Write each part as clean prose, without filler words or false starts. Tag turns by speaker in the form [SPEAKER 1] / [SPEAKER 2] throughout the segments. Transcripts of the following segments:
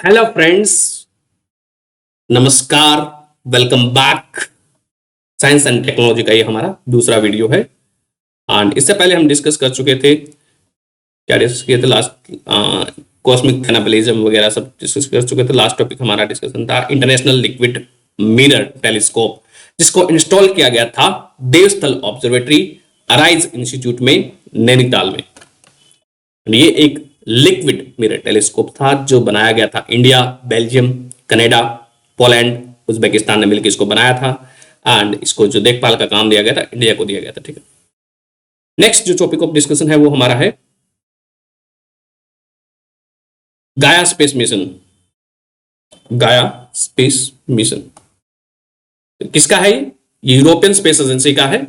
[SPEAKER 1] Hello friends, नमस्कार। Welcome back. Science and technology का ये हमारा दूसरा वीडियो है। एंड इससे पहले हम डिस्कस कर चुके थे, क्या डिस्कस किए थे लास्ट? कॉस्मिक एनाबलिज्म वगैरह सब डिस्कस कर चुके थे। लास्ट टॉपिक हमारा डिस्कशन था इंटरनेशनल लिक्विड मिरर टेलीस्कोप, जिसको इंस्टॉल किया गया था देवस्थल ऑब्जर्वेटरी अराइज इंस्टीट्यूट में, नैनीताल में। ये एक लिक्विड मिरर टेलीस्कोप था जो बनाया गया था India, Belgium, Canada, Poland, Uzbekistan ने मिलकर इसको बनाया था। एंड इसको जो देखभाल का काम दिया गया था, इंडिया को दिया गया था। ठीक है, नेक्स्ट जो टॉपिक ऑफ डिस्कशन है वो हमारा है गाया स्पेस मिशन। गाया स्पेस मिशन किसका है? ये यूरोपियन स्पेस एजेंसी का है।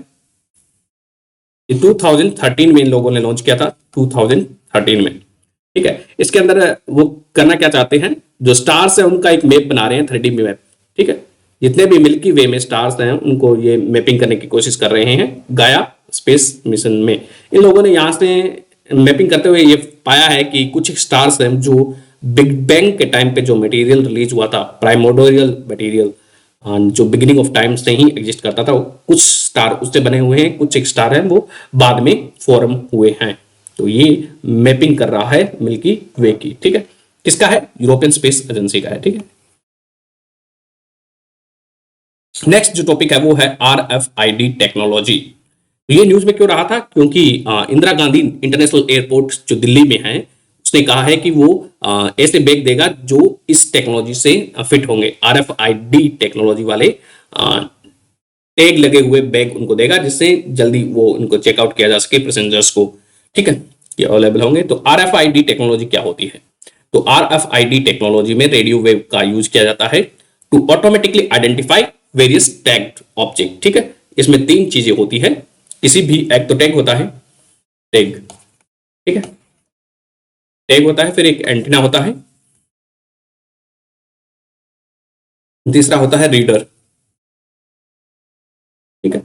[SPEAKER 1] ये 2013 में इन लोगों ने लॉन्च किया था, 2013 में। ठीक है, इसके अंदर वो करना क्या चाहते हैं, जो स्टार्स है उनका एक मैप बना रहे हैं, 3D मैप। ठीक है, जितने भी मिल्की वे में स्टार्स हैं उनको ये मैपिंग करने की कोशिश कर रहे हैं गाया स्पेस मिशन में। इन लोगों ने यहाँ से मैपिंग करते हुए ये पाया है कि कुछ स्टार्स हैं जो बिग बैंग के टाइम पे जो मटेरियल रिलीज हुआ था, प्राइमोर्डियल मटेरियल, जो बिगिनिंग ऑफ टाइम से ही एग्जिस्ट करता था, कुछ स्टार उससे बने हुए हैं, कुछ एक स्टार हैं वो बाद में फॉर्म हुए हैं। तो ये मैपिंग कर रहा है मिल्की वे की। ठीक है, किसका है? यूरोपियन स्पेस एजेंसी का है। ठीक है, नेक्स्ट जो टॉपिक है वो है RFID टेक्नोलॉजी। ये न्यूज में क्यों रहा था? क्योंकि इंदिरा गांधी इंटरनेशनल एयरपोर्ट जो दिल्ली में है, उसने कहा है कि वो ऐसे बैग देगा जो इस टेक्नोलॉजी से फिट होंगे। RFID टेक्नोलॉजी वाले टैग लगे हुए बैग उनको देगा, जिससे जल्दी वो उनको चेकआउट किया जा सके पैसेंजर्स को। ठीक है, ये अवेलेबल होंगे। तो RFID टेक्नोलॉजी क्या होती है? तो RFID टेक्नोलॉजी में रेडियो वेव का यूज किया जाता है to automatically identify various tagged object. ठीक है, इसमें तीन चीजें होती है। किसी भी एक तो टैग होता है, टैग। ठीक है, टैग होता है, फिर एक एंटीना होता है, तीसरा होता है रीडर। ठीक है,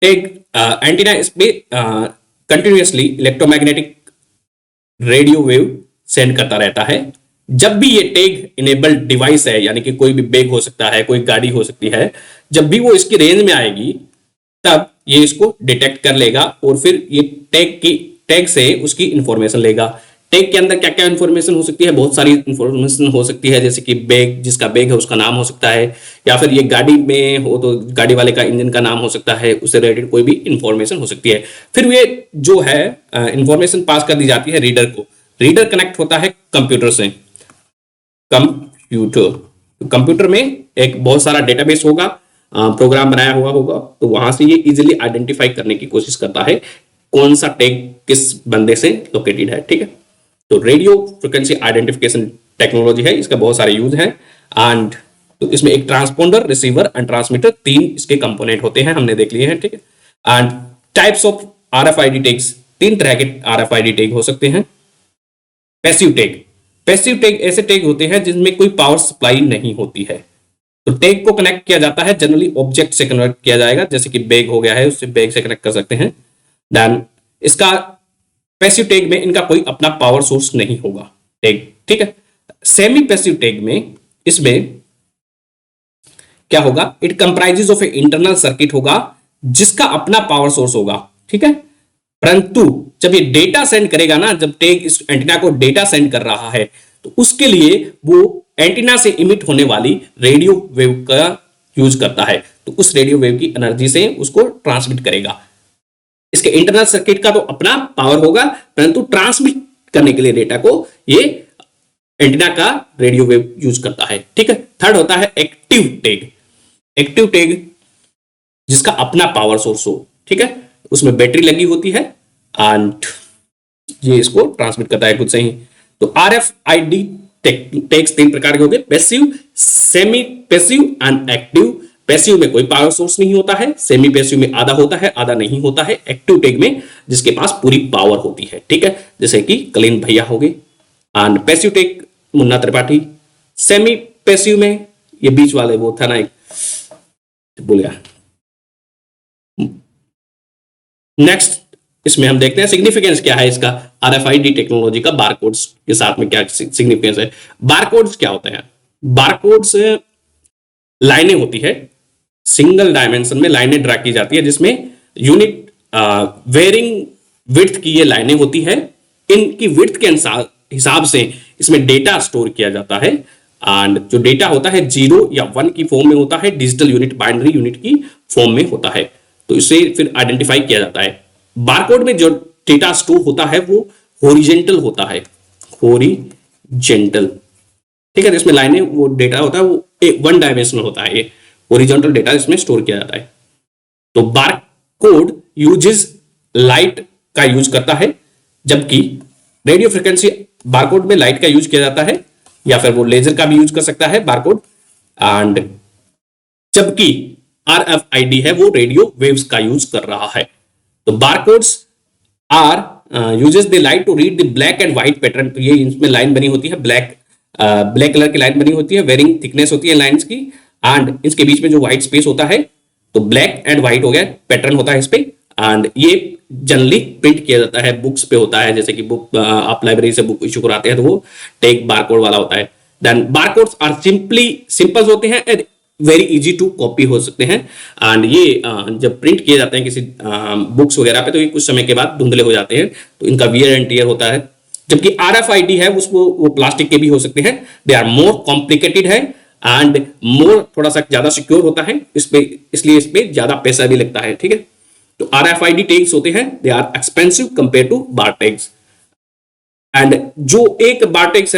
[SPEAKER 1] टैग एंटीना इसमें continuously electromagnetic radio wave send करता रहता है। जब भी ये टैग इनेबल्ड डिवाइस है, यानी कि कोई भी बैग हो सकता है, कोई गाड़ी हो सकती है, जब भी वो इसकी रेंज में आएगी तब ये इसको डिटेक्ट कर लेगा और फिर ये टैग से उसकी इंफॉर्मेशन लेगा। टैग के अंदर क्या क्या इंफॉर्मेशन हो सकती है? बहुत सारी इंफॉर्मेशन हो सकती है, जैसे कि बैग, जिसका बैग है उसका नाम हो सकता है, या फिर ये गाड़ी में हो तो गाड़ी वाले का इंजन का नाम हो सकता है, उससे रिलेटेड कोई भी इंफॉर्मेशन हो सकती है। फिर ये जो है इंफॉर्मेशन पास कर दी जाती है रीडर को। रीडर कनेक्ट होता है कंप्यूटर से। कंप्यूटर में एक बहुत सारा डेटाबेस होगा, प्रोग्राम बनाया हुआ होगा, तो वहां से ये इजीली आइडेंटिफाई करने की कोशिश करता है कौन सा टैग किस बंदे से लोकेटेड है। ठीक है, तो रेडियो फ्रिक्वेंसी आइडेंटिफिकेशन टेक्नोलॉजी है, इसका बहुत सारे यूज है। एंड तो इसमें एक ट्रांसपोंडर, रिसीवर एंड ट्रांसमीटर, तीन इसके कंपोनेंट होते हैं, हमने देख लिए हैं। ठीक है, and types of RFID tags, तीन तरह के RFID टैग हो सकते हैं। पैसिव टैग, पैसिव टैग ऐसे टैग होते हैं जिनमें कोई पावर सप्लाई नहीं होती है। तो टैग को कनेक्ट किया जाता है, जनरली ऑब्जेक्ट से कनेक्ट किया जाएगा, जैसे कि बैग हो गया है, उससे बैग से कनेक्ट कर सकते हैं। देन इसका पैसिव टैग में इनका कोई अपना पावर सोर्स नहीं होगा टैग। ठीक है, सेमी पैसिव टैग में इसमें क्या होगा? It comprises of a internal circuit होगा जिसका अपना पावर सोर्स होगा। ठीक है, परंतु जब ये डेटा सेंड करेगा ना, जब टैग इस एंटीना को डेटा सेंड कर रहा है, तो उसके लिए वो एंटीना से इमिट होने वाली रेडियो वेव का यूज करता है। तो उस रेडियो वेव की एनर्जी से उसको ट्रांसमिट करेगा। इसके इंटरनल सर्किट का तो अपना पावर होगा, परंतु ट्रांसमिट करने के लिए डेटा को ये एंटीना का रेडियो वेव यूज करता है। ठीक है, थर्ड होता है एक्टिव टैग। एक्टिव टैग जिसका अपना पावर सोर्स हो। ठीक है, उसमें बैटरी लगी होती है एंड ये इसको ट्रांसमिट करता है खुद से ही। तो RFID टैग्स तीन प्रकार के होंगे: passive, semi passive and active. Passive में कोई पावर सोर्स नहीं होता है, सेमी पैसिव में आधा होता है, आधा नहीं होता है, एक्टिव टैग में जिसके पास पूरी पावर होती है। ठीक है, जैसे कि कलीन भैया हो गए। And passive tag Munna Tripathi. Semi passive में ये बीच वाले वो था ना, एक बोल गया। नेक्स्ट इसमें हम देखते हैं सिग्निफिकेंस क्या है इसका, आरएफआईडी टेक्नोलॉजी का बारकोड्स के साथ में क्या सिग्निफिकेंस है। बारकोड्स क्या होते हैं? बारकोड्स लाइनें होती है, सिंगल डायमेंशन में लाइनें ड्रा की जाती है, जिसमें यूनिट वेरिंग विड्थ की ये लाइनें होती है। इनकी विड्थ के हिसाब से इसमें डेटा स्टोर किया जाता है, एंड जो डेटा होता है 0 या 1 की फॉर्म में होता है, डिजिटल यूनिट, बाइनरी यूनिट की फॉर्म में होता है। तो इसे फिर आइडेंटिफाई किया जाता है। बारकोड में जो डेटा स्टोर होता है वो हॉरिजेंटल होता है, हॉरिजेंटल, ठीक है। इसमें लाइनें, वो डेटा होता है वो वन डायमेंशनल होता है, ये हॉरिजॉन्टल डेटा इसमें स्टोर किया जाता है। तो बारकोड यूजेस लाइट का यूज करता है, जबकि रेडियो फ्रिक्वेंसी बारकोड में लाइट का यूज किया जाता है, या फिर वो लेजर का भी यूज कर सकता है बारकोड, एंड जबकि आरएफआईडी है वो रेडियो वेव्स का यूज कर रहा है। तो barcodes are uses the light to read the black and white pattern. तो ये इसमें लाइन बनी होती है, ब्लैक कलर की लाइन बनी होती है, वेरिंग थिकनेस होती है लाइंस की, एंड इसके बीच में जो व्हाइट स्पेस होता है, तो ब्लैक एंड व्हाइट हो गया, पैटर्न होता है इस पे, एंड ये जनरली प्रिंट किया जाता है, बुक्स पे होता है। जैसे कि बुक आप लाइब्रेरी से बुक इशू कराते हैं तो वो टैग बारकोड वाला होता है। देन बारकोड्स आर सिंपल होते हैं and very easy to copy हो सकते हैं, एंड ये जब प्रिंट किए जाते हैं किसी बुक्स वगैरह पे, तो ये कुछ समय के बाद धुंधले हो जाते हैं, तो इनका वियर एंड टियर होता है। जबकि आरएफआईडी है उसको वो प्लास्टिक के भी हो सकते हैं, दे आर मोर कॉम्प्लिकेटेड है एंड मोर, थोड़ा सा ज्यादा सिक्योर होता है इस पे, इसलिए इस पे ज्यादा पैसा भी लगता है, ठीक है। तो आरएफआईडी टैग्स होते हैं, they are expensive compare to bar tags, and जो एक बार टैग्स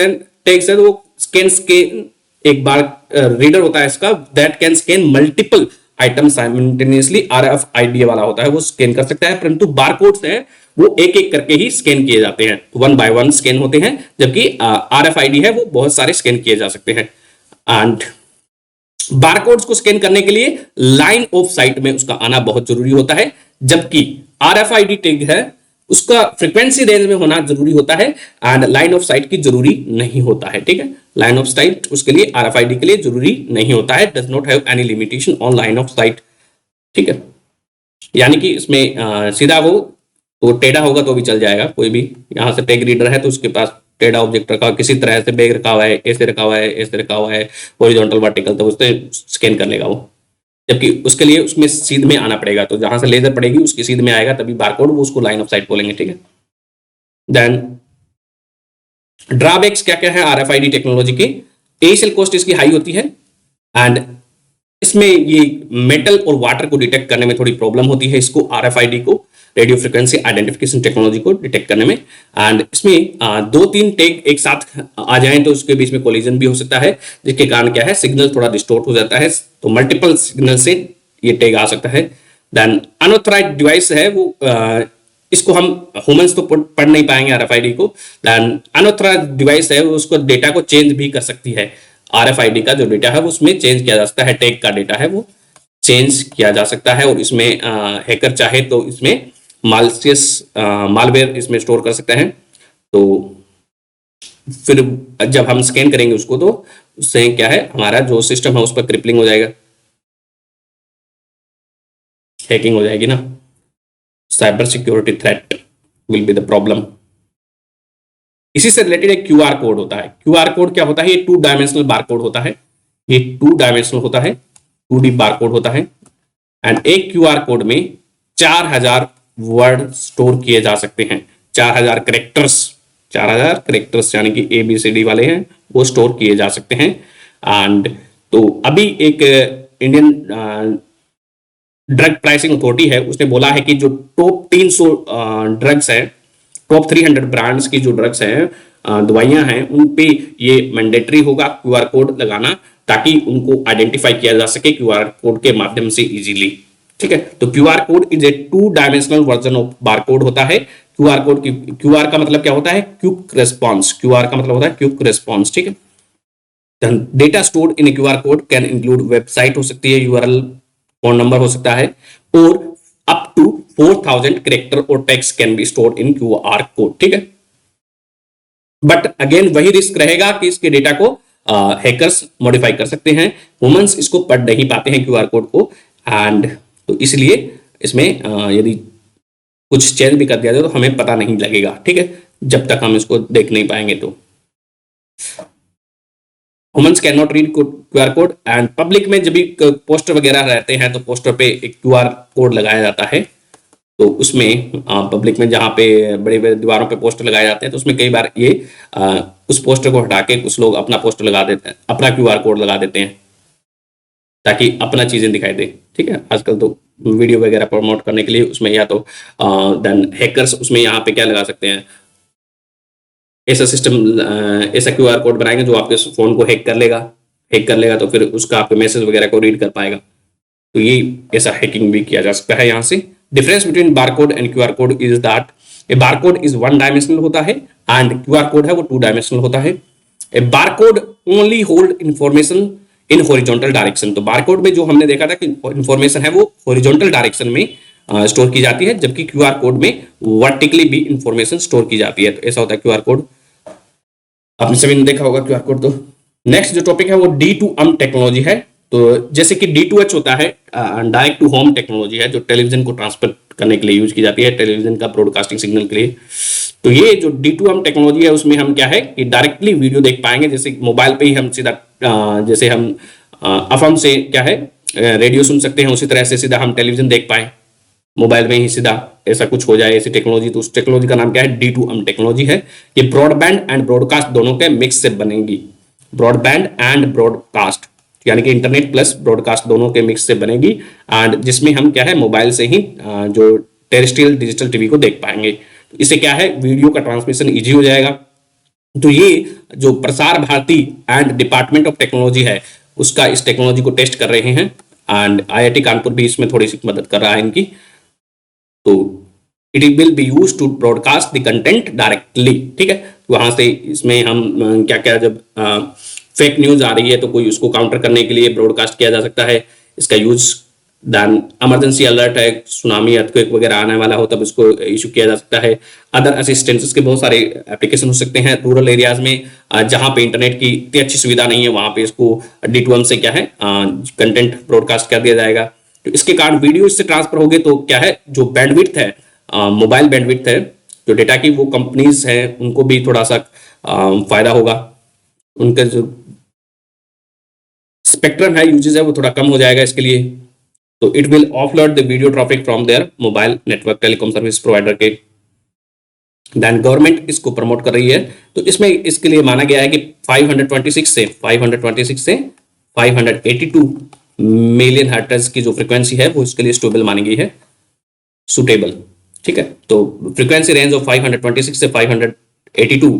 [SPEAKER 1] है वो स्कैन एक बार रीडर होता है इसका, that can scan multiple item simultaneously. RFID वाला होता है वो स्कैन कर सकता है, परंतु बारकोड्स हैं वो एक एक करके ही स्कैन किए जाते हैं, 1 by 1 स्कैन होते हैं, जबकि आरएफआईडी है वो बहुत सारे स्कैन किए जा सकते हैं। एंड बारकोड्स को स्कैन करने के लिए लाइन ऑफ साइट में उसका आना बहुत जरूरी होता है, जबकि आरएफआईडी टैग है उसका फ्रीक्वेंसी रेंज में होना जरूरी होता है, एंड लाइन ऑफ साइट की जरूरी नहीं होता है, ठीक है। लाइन ऑफ साइट उसके लिए, आरएफआईडी के लिए जरूरी नहीं होता है, does not have any limitation on line of site, ठीक है। यानी कि इसमें सीधा वो तो टेढ़ा होगा तो भी चल जाएगा, कोई भी यहां से टैग रीडर है तो उसके पास टेढ़ा ऑब्जेक्ट रखा, किसी तरह से बैग रखा हुआ है, ऐसे रखा हुआ है, ऐसे रखा हुआ है, हॉरिजॉन्टल वर्टिकल, तो उससे स्कैन कर लेगा वो। जबकि उसके लिए उसमें सीध में आना पड़ेगा, तो जहां से लेजर पड़ेगी उसकी सीध में आएगा, तभी बारकोड, वो उसको लाइन ऑफ साइट बोलेंगे, ठीक है। देन ड्रॉबैक्स क्या क्या है आरएफआईडी टेक्नोलॉजी के? इनिशियल कॉस्ट इसकी हाई होती है, एंड इसमें ये मेटल और वाटर को डिटेक्ट करने में थोड़ी प्रॉब्लम होती है इसको, आरएफआईडी को, रेडियो फ्रिक्वेंसी आइडेंटिफिकेशन टेक्नोलॉजी को डिटेक्ट करने में। एंड इसमें 2-3 टैग एक साथ आ जाएं तो उसके बीच में कोलिजन भी हो सकता है, जिसके कारण क्या है, सिग्नल थोड़ा डिस्टोर्ट हो जाता है, तो मल्टीपल सिग्नल से ये टैग आ सकता है। देन अनऑथराइज्ड डिवाइस है वो, इसको हम ह्यूमंस तो पढ़ नहीं पाएंगे आरएफआईडी को। देन अनऑथराइज्ड डिवाइस है उसको डेटा को चेंज भी कर सकती है, आरएफआईडी का जो डेटा है वो उसमें चेंज किया जा सकता है, टैग का डेटा है वो चेंज किया जा सकता है, और इसमें हैकर चाहे तो इसमें मालसियस मालवेयर इसमें स्टोर कर सकते हैं। तो फिर जब हम स्कैन करेंगे उसको तो उससे क्या है, हमारा जो सिस्टम है उस पर क्रिपलिंग हो जाएगा, हैकिंग हो जाएगी ना, cyber security threat will be the problem. इसी से रिलेटेड एक क्यूआर कोड होता है। क्यूआर कोड क्या होता है? ये 2 डायमेंशनल बारकोड होता है, ये 2 डायमेंशनल होता है, 2D बारकोड होता है, एंड एक क्यूआर कोड में 4000 वर्ड स्टोर किए जा सकते हैं, 4000 करेक्टर्स यानी कि ABCD वाले हैं वो स्टोर किए जा सकते हैं। एंड तो अभी एक इंडियन ड्रग प्राइसिंग अथॉरिटी है, उसने बोला है कि जो टॉप 300 ड्रग्स हैं, टॉप 300 ब्रांड्स की जो ड्रग्स हैं, दवाइयां हैं, उन पे ये मैंडेटरी होगा क्यूआर कोड लगाना, ताकि उनको आइडेंटिफाई किया जा सके क्यूआर कोड के माध्यम से इजीली, ठीक है। तो QR code is a 2 dimensional version of barcode होता है। क्यूआर कोड की, क्यूआर का मतलब क्या होता है? क्विक रिस्पॉन्स, क्यूआर का मतलब होता है क्विक रिस्पॉन्स, ठीक है। Data stored in A QR code can include website हो सकती है, यूआरएल, फोन नंबर हो सकता है, और अप टू 4000 कैरेक्टर और text can be stored in QR code, ठीक है। बट अगेन वही रिस्क रहेगा कि इसके डेटा को हैकर्स मॉडिफाई कर सकते हैं, ह्यूमंस इसको पढ़ नहीं पाते हैं क्यूआर कोड को, एंड तो इसलिए इसमें यदि कुछ चेंज भी कर दिया जाए तो हमें पता नहीं लगेगा, ठीक है, जब तक हम इसको देख नहीं पाएंगे। तो humans can not read QR code, and public में जब भी पोस्टर वगैरह रहते हैं तो पोस्टर पे एक क्यूआर कोड लगाया जाता है। तो उसमें पब्लिक में जहाँ पे बड़े बड़े दीवारों पे पोस्टर लगाए जाते हैं तो उसमें कई बार ये उस पोस्टर को हटा के कुछ लोग अपना पोस्टर लगा देते हैं, अपना क्यूआर कोड लगा देते हैं ताकि अपना चीजें दिखाई दे, ठीक है। आजकल तो वीडियो वगैरह प्रमोट करने के लिए उसमें या तो देन हैकर्स उसमें यहाँ पे क्या लगा सकते हैं, ऐसा सिस्टम, ऐसा क्यूआर कोड बनाएंगे जो आपके फोन को हैक कर लेगा तो फिर उसका आपके मैसेज वगैरह को रीड कर पाएगा। तो ये ऐसा हैकिंग भी किया जा सकता है यहाँ से। Difference between barcode and QR code is that A barcode is one dimensional होता है एंड क्यूआर कोड है वो टू डायमेंशनल होता है। A barcode only hold information in horizontal direction. तो बारकोड में जो हमने देखा था कि इंफॉर्मेशन है वो हॉरिजॉन्टल डायरेक्शन में स्टोर की जाती है, जबकि क्यूआर कोड में वर्टिकली भी इंफॉर्मेशन स्टोर की जाती है। तो ऐसा होता है क्यूआर कोड, आपने सभी ने देखा होगा क्यूआर कोड। तो नेक्स्ट जो टॉपिक है वो D2M टेक्नोलॉजी है। तो जैसे कि D2H होता है, डायरेक्ट टू होम टेक्नोलॉजी है, जो टेलीविजन को ट्रांसफर करने के लिए यूज की जाती है, टेलीविजन का ब्रॉडकास्टिंग सिग्नल के लिए। तो ये जो D2M टेक्नोलॉजी है उसमें हम क्या है कि डायरेक्टली वीडियो देख पाएंगे, जैसे मोबाइल पे ही हम सीधा जैसे हम एफएम से क्या है रेडियो सुन सकते हैं, उसी तरह से सीधा हम टेलीविजन देख पाए मोबाइल में ही सीधा, ऐसा कुछ हो जाए ऐसी टेक्नोलॉजी। तो उस टेक्नोलॉजी का नाम क्या है, D2M टेक्नोलॉजी है। ये ब्रॉडबैंड एंड ब्रॉडकास्ट दोनों के मिक्स से बनेगी, ब्रॉडबैंड एंड ब्रॉडकास्ट यानी कि इंटरनेट प्लस ब्रॉडकास्ट दोनों के मिक्स से बनेगी, एंड जिसमें हम क्या है मोबाइल से ही जो टेरेस्ट्रियल डिजिटल टीवी को देख पाएंगे। तो इससे क्या है वीडियो का ट्रांसमिशन ईजी हो जाएगा। तो ये जो Prasar Bharati and department of technology है उसका इस टेक्नोलॉजी को टेस्ट कर रहे हैं, एंड IIT कानपुर भी इसमें थोड़ी सी मदद कर रहा है इनकी। तो it will be use to broadcast the content directly, ठीक है। वहां से इसमें हम क्या क्या जब फेक न्यूज आ रही है तो कोई उसको काउंटर करने के लिए ब्रॉडकास्ट किया जा सकता है इसका यूज। देन इमरजेंसी अलर्ट है, सुनामी अर्थक्वेक वगैरह आने वाला हो तब इसको इशू किया जा सकता है। अदर असिस्टेंसेस के बहुत सारे एप्लीकेशन हो सकते हैं रूरल एरियाज में, जहां पे इंटरनेट की इतनी अच्छी सुविधा नहीं है वहां पे इसको D2M से क्या है कंटेंट ब्रॉडकास्ट कर दिया जाएगा। तो इसके कारण वीडियो इससे ट्रांसफर हो गए तो क्या है जो बैंडविड्थ है, मोबाइल बैंडविड्थ है जो डेटा की, वो कंपनीज है उनको भी थोड़ा सा फायदा होगा, उनका जो स्पेक्ट्रम है यूजेस है वो थोड़ा कम हो जाएगा इसके लिए। तो it will offload the video traffic from there mobile network telecom service provider के। देन गवर्नमेंट इसको प्रमोट कर रही है। तो इसमें इसके लिए माना गया है कि 526 से 582 मिलियन हर्ट्ज की जो फ्रीक्वेंसी है वो इसके लिए स्टेबल मानी गई है, सुटेबल, ठीक है। तो फ्रीक्वेंसी रेंज ऑफ 526 से 582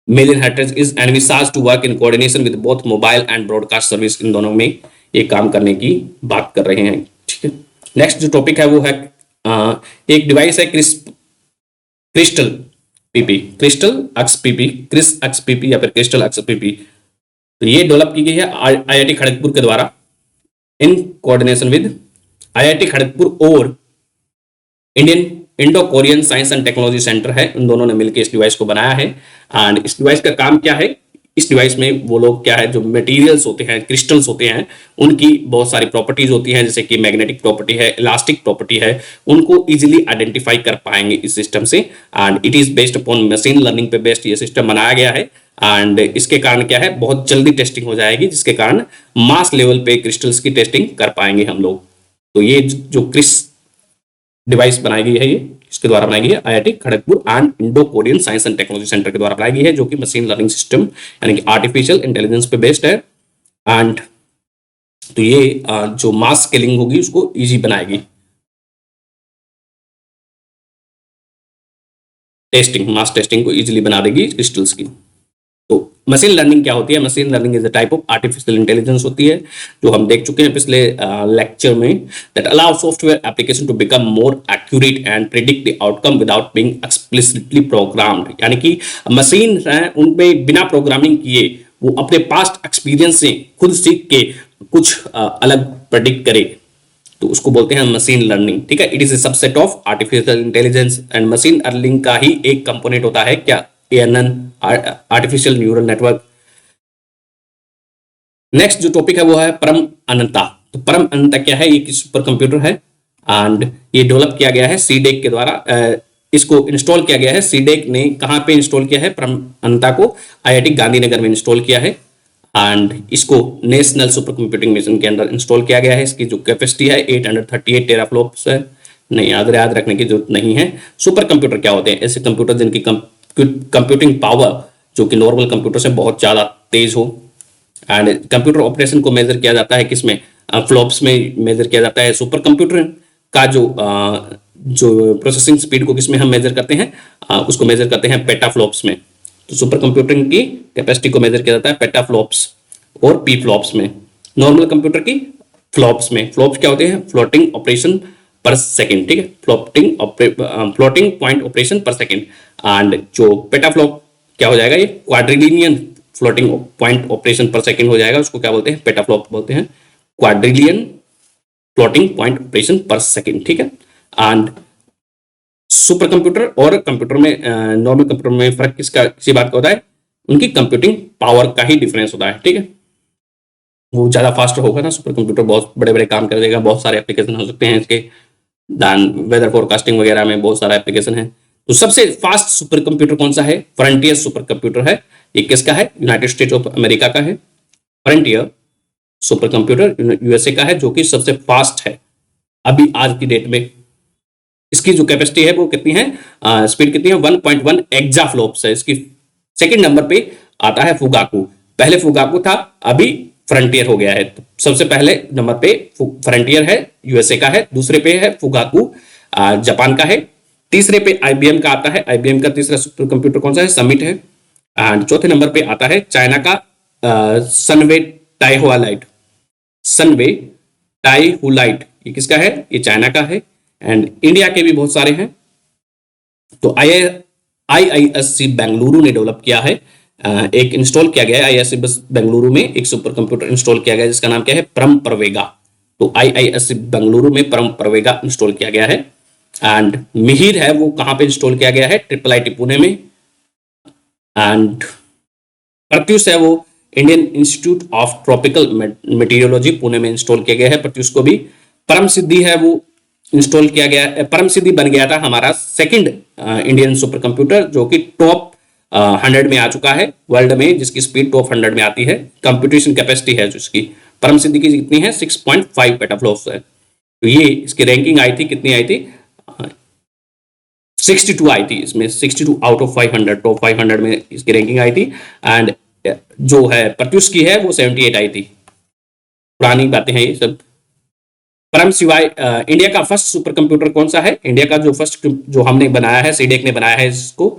[SPEAKER 1] million hertz is envisaged to work in coordination with both mobile and broadcast service. इन दोनों में ये काम करने की बात कर रहे हैं, ठीक है। नेक्स्ट जो टॉपिक है वो है एक डिवाइस है क्रिस्टल पीपी, क्रिस्टल अक्स पीपी, क्रिस अक्स पीपी या फिर क्रिस्टल अक्स पीपी। तो ये डेवलप की गई है IIT खड़गपुर के द्वारा in coordination with IIT Kharagpur और Indian Indo Korean science and technology centre है, इन दोनों ने मिलकर इस डिवाइस को बनाया है। एंड इस डिवाइस का काम क्या है, इस डिवाइस में वो लोग क्या है जो मटेरियल्स होते हैं, क्रिस्टल्स होते हैं, उनकी बहुत सारी प्रॉपर्टीज होती हैं, जैसे कि मैग्नेटिक प्रॉपर्टी है, इलास्टिक प्रॉपर्टी है, उनको इजीली आइडेंटिफाई कर पाएंगे इस सिस्टम से। And it is based upon machine learning पे बेस्ड ये सिस्टम बनाया गया है। एंड इसके कारण क्या है बहुत जल्दी टेस्टिंग हो जाएगी, जिसके कारण मास लेवल पे क्रिस्टल्स की टेस्टिंग कर पाएंगे हम लोग। तो ये जो क्रिस डिवाइस बनाई गई है ये इसके द्वारा बनाई गई है IIT Kharagpur and Indo Korean science and technology centre के द्वारा बनाई गई है, जो कि मशीन लर्निंग सिस्टम यानी कि आर्टिफिशियल इंटेलिजेंस पे बेस्ड है। एंड तो ये जो मास स्केलिंग होगी उसको इजी बनाएगी, मास टेस्टिंग को इजीली बना देगी क्रिस्टल्स की। तो मशीन लर्निंग क्या होती है, machine learning is a type of artificial intelligence होती है, जो हम देख चुके हैं पिछले लेक्चर में, that allow software application to become more accurate and predict the outcome without being explicitly programmed. यानी कि मशीन है उनमें बिना प्रोग्रामिंग किए वो अपने पास्ट एक्सपीरियंस से खुद सीख के कुछ अलग प्रेडिक्ट करे, तो उसको बोलते हैं मशीन लर्निंग, ठीक है। It is a subset of artificial intelligence and machine learning का ही एक कंपोनेंट होता है क्या, ANN, artificial neural network. Next जो टॉपिक है वो है परम अनंता। तो परम अनंता क्या है, एक सुपर कंप्यूटर है एंड ये डेवलप किया गया है सीडेक के द्वारा। इसको इंस्टॉल किया गया है सीडेक ने कहाँ पे इंस्टॉल किया है, परमअंता को आईआईटी गांधीनगर में इंस्टॉल किया है एंड इसको नेशनल सुपर कंप्यूटिंग मिशन के अंदर इंस्टॉल किया गया है। इसकी जो कैपेसिटी है 838 टेराफ्लॉप्स है। नहीं, याद रखने की जरूरत नहीं है। सुपर कंप्यूटर क्या होते हैं, ऐसे कंप्यूटर जिनकी कंप्यूटिंग पावर जो कि नॉर्मल कंप्यूटर से बहुत ज्यादा तेज हो। एंड कंप्यूटर ऑपरेशन को मेजर किया जाता है किसमें, फ्लॉप्स में मेजर किया जाता है। सुपर कंप्यूटर का जो प्रोसेसिंग स्पीड को किसमें हम मेजर करते हैं, उसको मेजर करते हैं पेटाफ्लॉप्स में। तो सुपर कंप्यूटिंग की कैपेसिटी को मेजर किया जाता है पेटाफ्लॉप्स और पी फ्लॉप्स में। नॉर्मल कंप्यूटर की फ्लॉप्स में। फ्लॉप्स क्या होते हैं, फ्लोटिंग ऑपरेशन पर सेकंड, ठीक है, फ्लोटिंग पॉइंट ऑपरेशन पर सेकंड। एंड जो पेटाफ्लॉप क्या हो जाएगा, ये क्वाड्रिलियन फ्लोटिंग पॉइंट ऑपरेशन पर सेकंड हो जाएगा। उसको क्या बोलते हैं, पेटाफ्लॉप बोलते हैं, क्वाड्रिलियन फ्लोटिंग पॉइंट ऑपरेशन पर सेकंड, ठीक है। एंड सुपर कंप्यूटर और कंप्यूटर में नॉर्मल कंप्यूटर में फर्क किसी बात का होता है, उनकी कंप्यूटिंग पावर का ही डिफरेंस होता है, ठीक है। वो ज्यादा फास्ट होगा ना, सुपर कंप्यूटर बहुत बड़े बड़े काम कर देगा, बहुत सारे एप्लीकेशन हो सकते हैं इसके, दैन वेदर फोरकास्टिंग वगैरह में बहुत सारा एप्लीकेशन है। तो सबसे फास्ट सुपर कंप्यूटर कौन सा है, फ्रंटियर सुपर कंप्यूटर है। ये किसका है, यूनाइटेड स्टेट्स ऑफ अमेरिका का है। फ्रंटियर सुपर कंप्यूटर यूएसए का है, जो कि सबसे फास्ट है अभी आज की डेट में। इसकी जो कैपेसिटी है वो कितनी है, स्पीड कितनी है, 1.1 एक्जाफ्लॉप्स है इसकी। सेकंड नंबर पे आता है फुगाकू। पहले फुगाकू था, अभी फ्रंटियर हो गया है। तो सबसे पहले नंबर पे फ्रंटियर है, यूएसए का है। दूसरे पे है फुगाकू, जापान का है। तीसरे पे आईबीएम का आता है। आईबीएम का तीसरा सुपर कंप्यूटर कौन सा है, समिट है। एंड चौथे नंबर पे आता है चाइना का सनवे टाइहुलाइट। सनवे टाइहुलाइट ये किसका है, ये चाइना का है। एंड इंडिया के भी बहुत सारे हैं। तो आईआईएससी बेंगलुरु ने डेवलप किया है, एक इंस्टॉल किया गया है आईआईएससी बेंगलुरु में एक सुपर कंप्यूटर इंस्टॉल किया गया है जिसका नाम क्या है, परम परवेगा। तो आईआईएससी बेंगलुरु में परम परवेगा इंस्टॉल किया गया है। एंड मिहिर है वो कहां पे इंस्टॉल किया गया है, ट्रिपल आईटी पुणे में। एंड प्रत्युष है वो Indian institute of tropical meteorology Pune में इंस्टॉल किया गया है प्रत्युष को भी। परम सिद्धि है वो इंस्टॉल किया गया, परम सिद्धि बन गया था हमारा सेकंड इंडियन सुपर कंप्यूटर, जो कि टॉप 100 में आ चुका है वर्ल्ड में, जिसकी स्पीड टॉप 100 में आती है। कंप्यूटेशन कैपेसिटी है जिसकी परम सिद्धि की कितनी है, 6.5 पेटाफ्लॉप्स है। तो ये इसकी रैंकिंग आई थी, कितनी आई थी, 62 आई थी इसमें, 62 आउट ऑफ 500, टॉप 500 में इसकी रैंकिंग आई थी। एंड जो है प्रत्युष की है वो 78 आई थी। पुरानी बातें हैं ये सब। परम सिवाय इंडिया का फर्स्ट सुपर कंप्यूटर कौन सा है, इंडिया का जो फर्स्ट जो हमने बनाया है, सीडेक ने बनाया है इसको,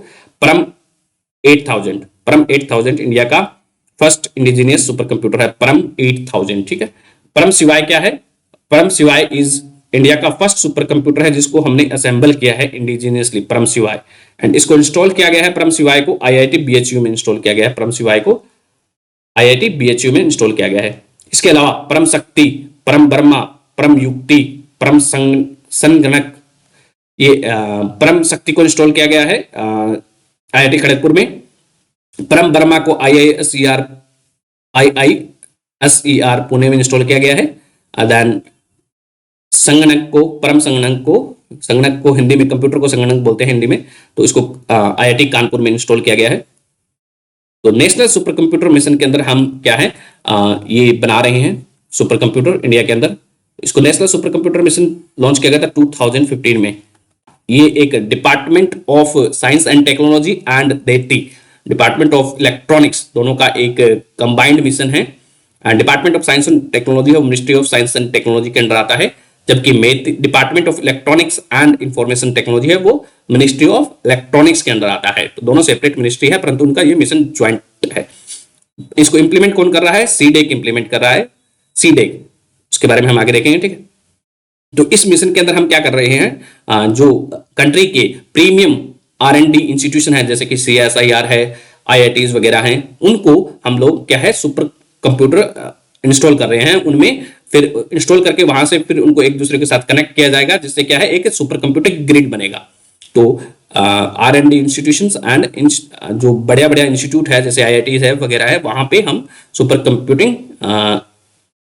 [SPEAKER 1] परम 8000। परम 8000 इंडिया का फर्स्ट इंडिजिनियस सुपर कंप्यूटर है, परम 8000, ठीक है। परम सिवाय क्या है, परम सिवाय इज इंडिया का फर्स्ट सुपर कंप्यूटर है जिसको हमने असेंबल किया है इंडिजिनियसली, परम सिवाय। एंड इसको इंस्टॉल किया गया है परम सिवाय को आईआईटी बीएचयू में इंस्टॉल किया गया है। परम सिवाय को आईआईटी बीएचयू में इंस्टॉल किया गया है। इसके अलावा परम शक्ति, परम बर्मा, परम युक्ति, परम संगणक, ये परम शक्ति को इंस्टॉल किया गया है आईआईटी खड़गपुर में। परम बर्मा को आईआईएसईआर पुणे में इंस्टॉल किया गया है। देन संगणक को, परम संगणक को हिंदी में, कंप्यूटर को संगणक बोलते हैं हिंदी में, तो इसको आईआईटी कानपुर में इंस्टॉल किया गया है। तो नेशनल सुपर कंप्यूटर मिशन के अंदर हम क्या है, ये बना रहे हैं सुपर कंप्यूटर इंडिया के अंदर। इसको national super computer mission launch किया गया था 2015 में। ये एक department of science and technology and DeitY department of electronics दोनों का एक कंबाइंड मिशन है। Department of science and technology और ministry of science and technology के अंडर आता है, जबकि department of electronics and information technology है वो मिनिस्ट्री ऑफ इलेक्ट्रॉनिक्स के अंदर आता है। तो दोनों सेपरेट मिनिस्ट्री है, परंतु उनका ये मिशन ज्वाइंट है। इसको इंप्लीमेंट कौन कर रहा है, सीडेक इंप्लीमेंट कर रहा है, सीडेक, उसके बारे में हम आगे देखेंगे, ठीक है। तो इस मिशन के अंदर हम क्या कर रहे हैं, जो कंट्री के प्रीमियम R&D इंस्टीट्यूशन है जैसे कि CSIR है, IITs वगैरह हैं, उनको हम लोग क्या है सुपर कंप्यूटर इंस्टॉल कर रहे हैं। उनमें फिर इंस्टॉल करके वहां से फिर उनको एक दूसरे के साथ कनेक्ट किया जाएगा, जिससे क्या है एक सुपर कंप्यूटर ग्रिड बनेगा। तो R&D इंस्टीट्यूशंस एंड जो बढ़िया बढ़िया इंस्टीट्यूट है जैसे IITs है वगैरह है, वहां पे हम सुपर कंप्यूटिंग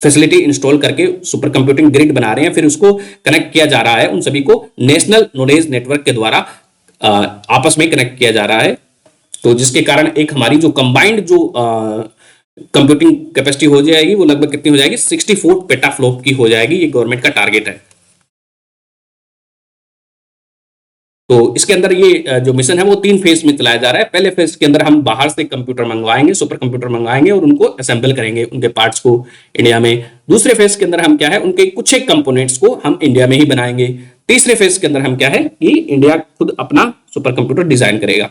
[SPEAKER 1] फैसिलिटी इंस्टॉल करके सुपर कंप्यूटिंग ग्रिड बना रहे हैं, फिर उसको कनेक्ट किया जा रहा है, उन सभी को नेशनल नॉलेज नेटवर्क के द्वारा आपस में कनेक्ट किया जा रहा है। तो जिसके कारण एक हमारी जो कंबाइंड जो कंप्यूटिंग कैपेसिटी हो जाएगी वो लगभग कितनी हो जाएगी, 64 पेटाफ्लॉप की हो जाएगी। ये गवर्नमेंट का टारगेट है। तो इसके अंदर ये जो मिशन है वो 3 फेज में चलाया जा रहा है। पहले फेज के अंदर हम बाहर से कंप्यूटर मंगवाएंगे, सुपर कंप्यूटर मंगवाएंगे और उनको असेंबल करेंगे, उनके पार्ट्स को इंडिया में। दूसरे फेज के अंदर हम क्या है, उनके कुछ एक कंपोनेंट्स को हम इंडिया में ही बनाएंगे। तीसरे फेज के अंदर हम क्या है कि इंडिया खुद अपना सुपर कंप्यूटर डिजाइन करेगा।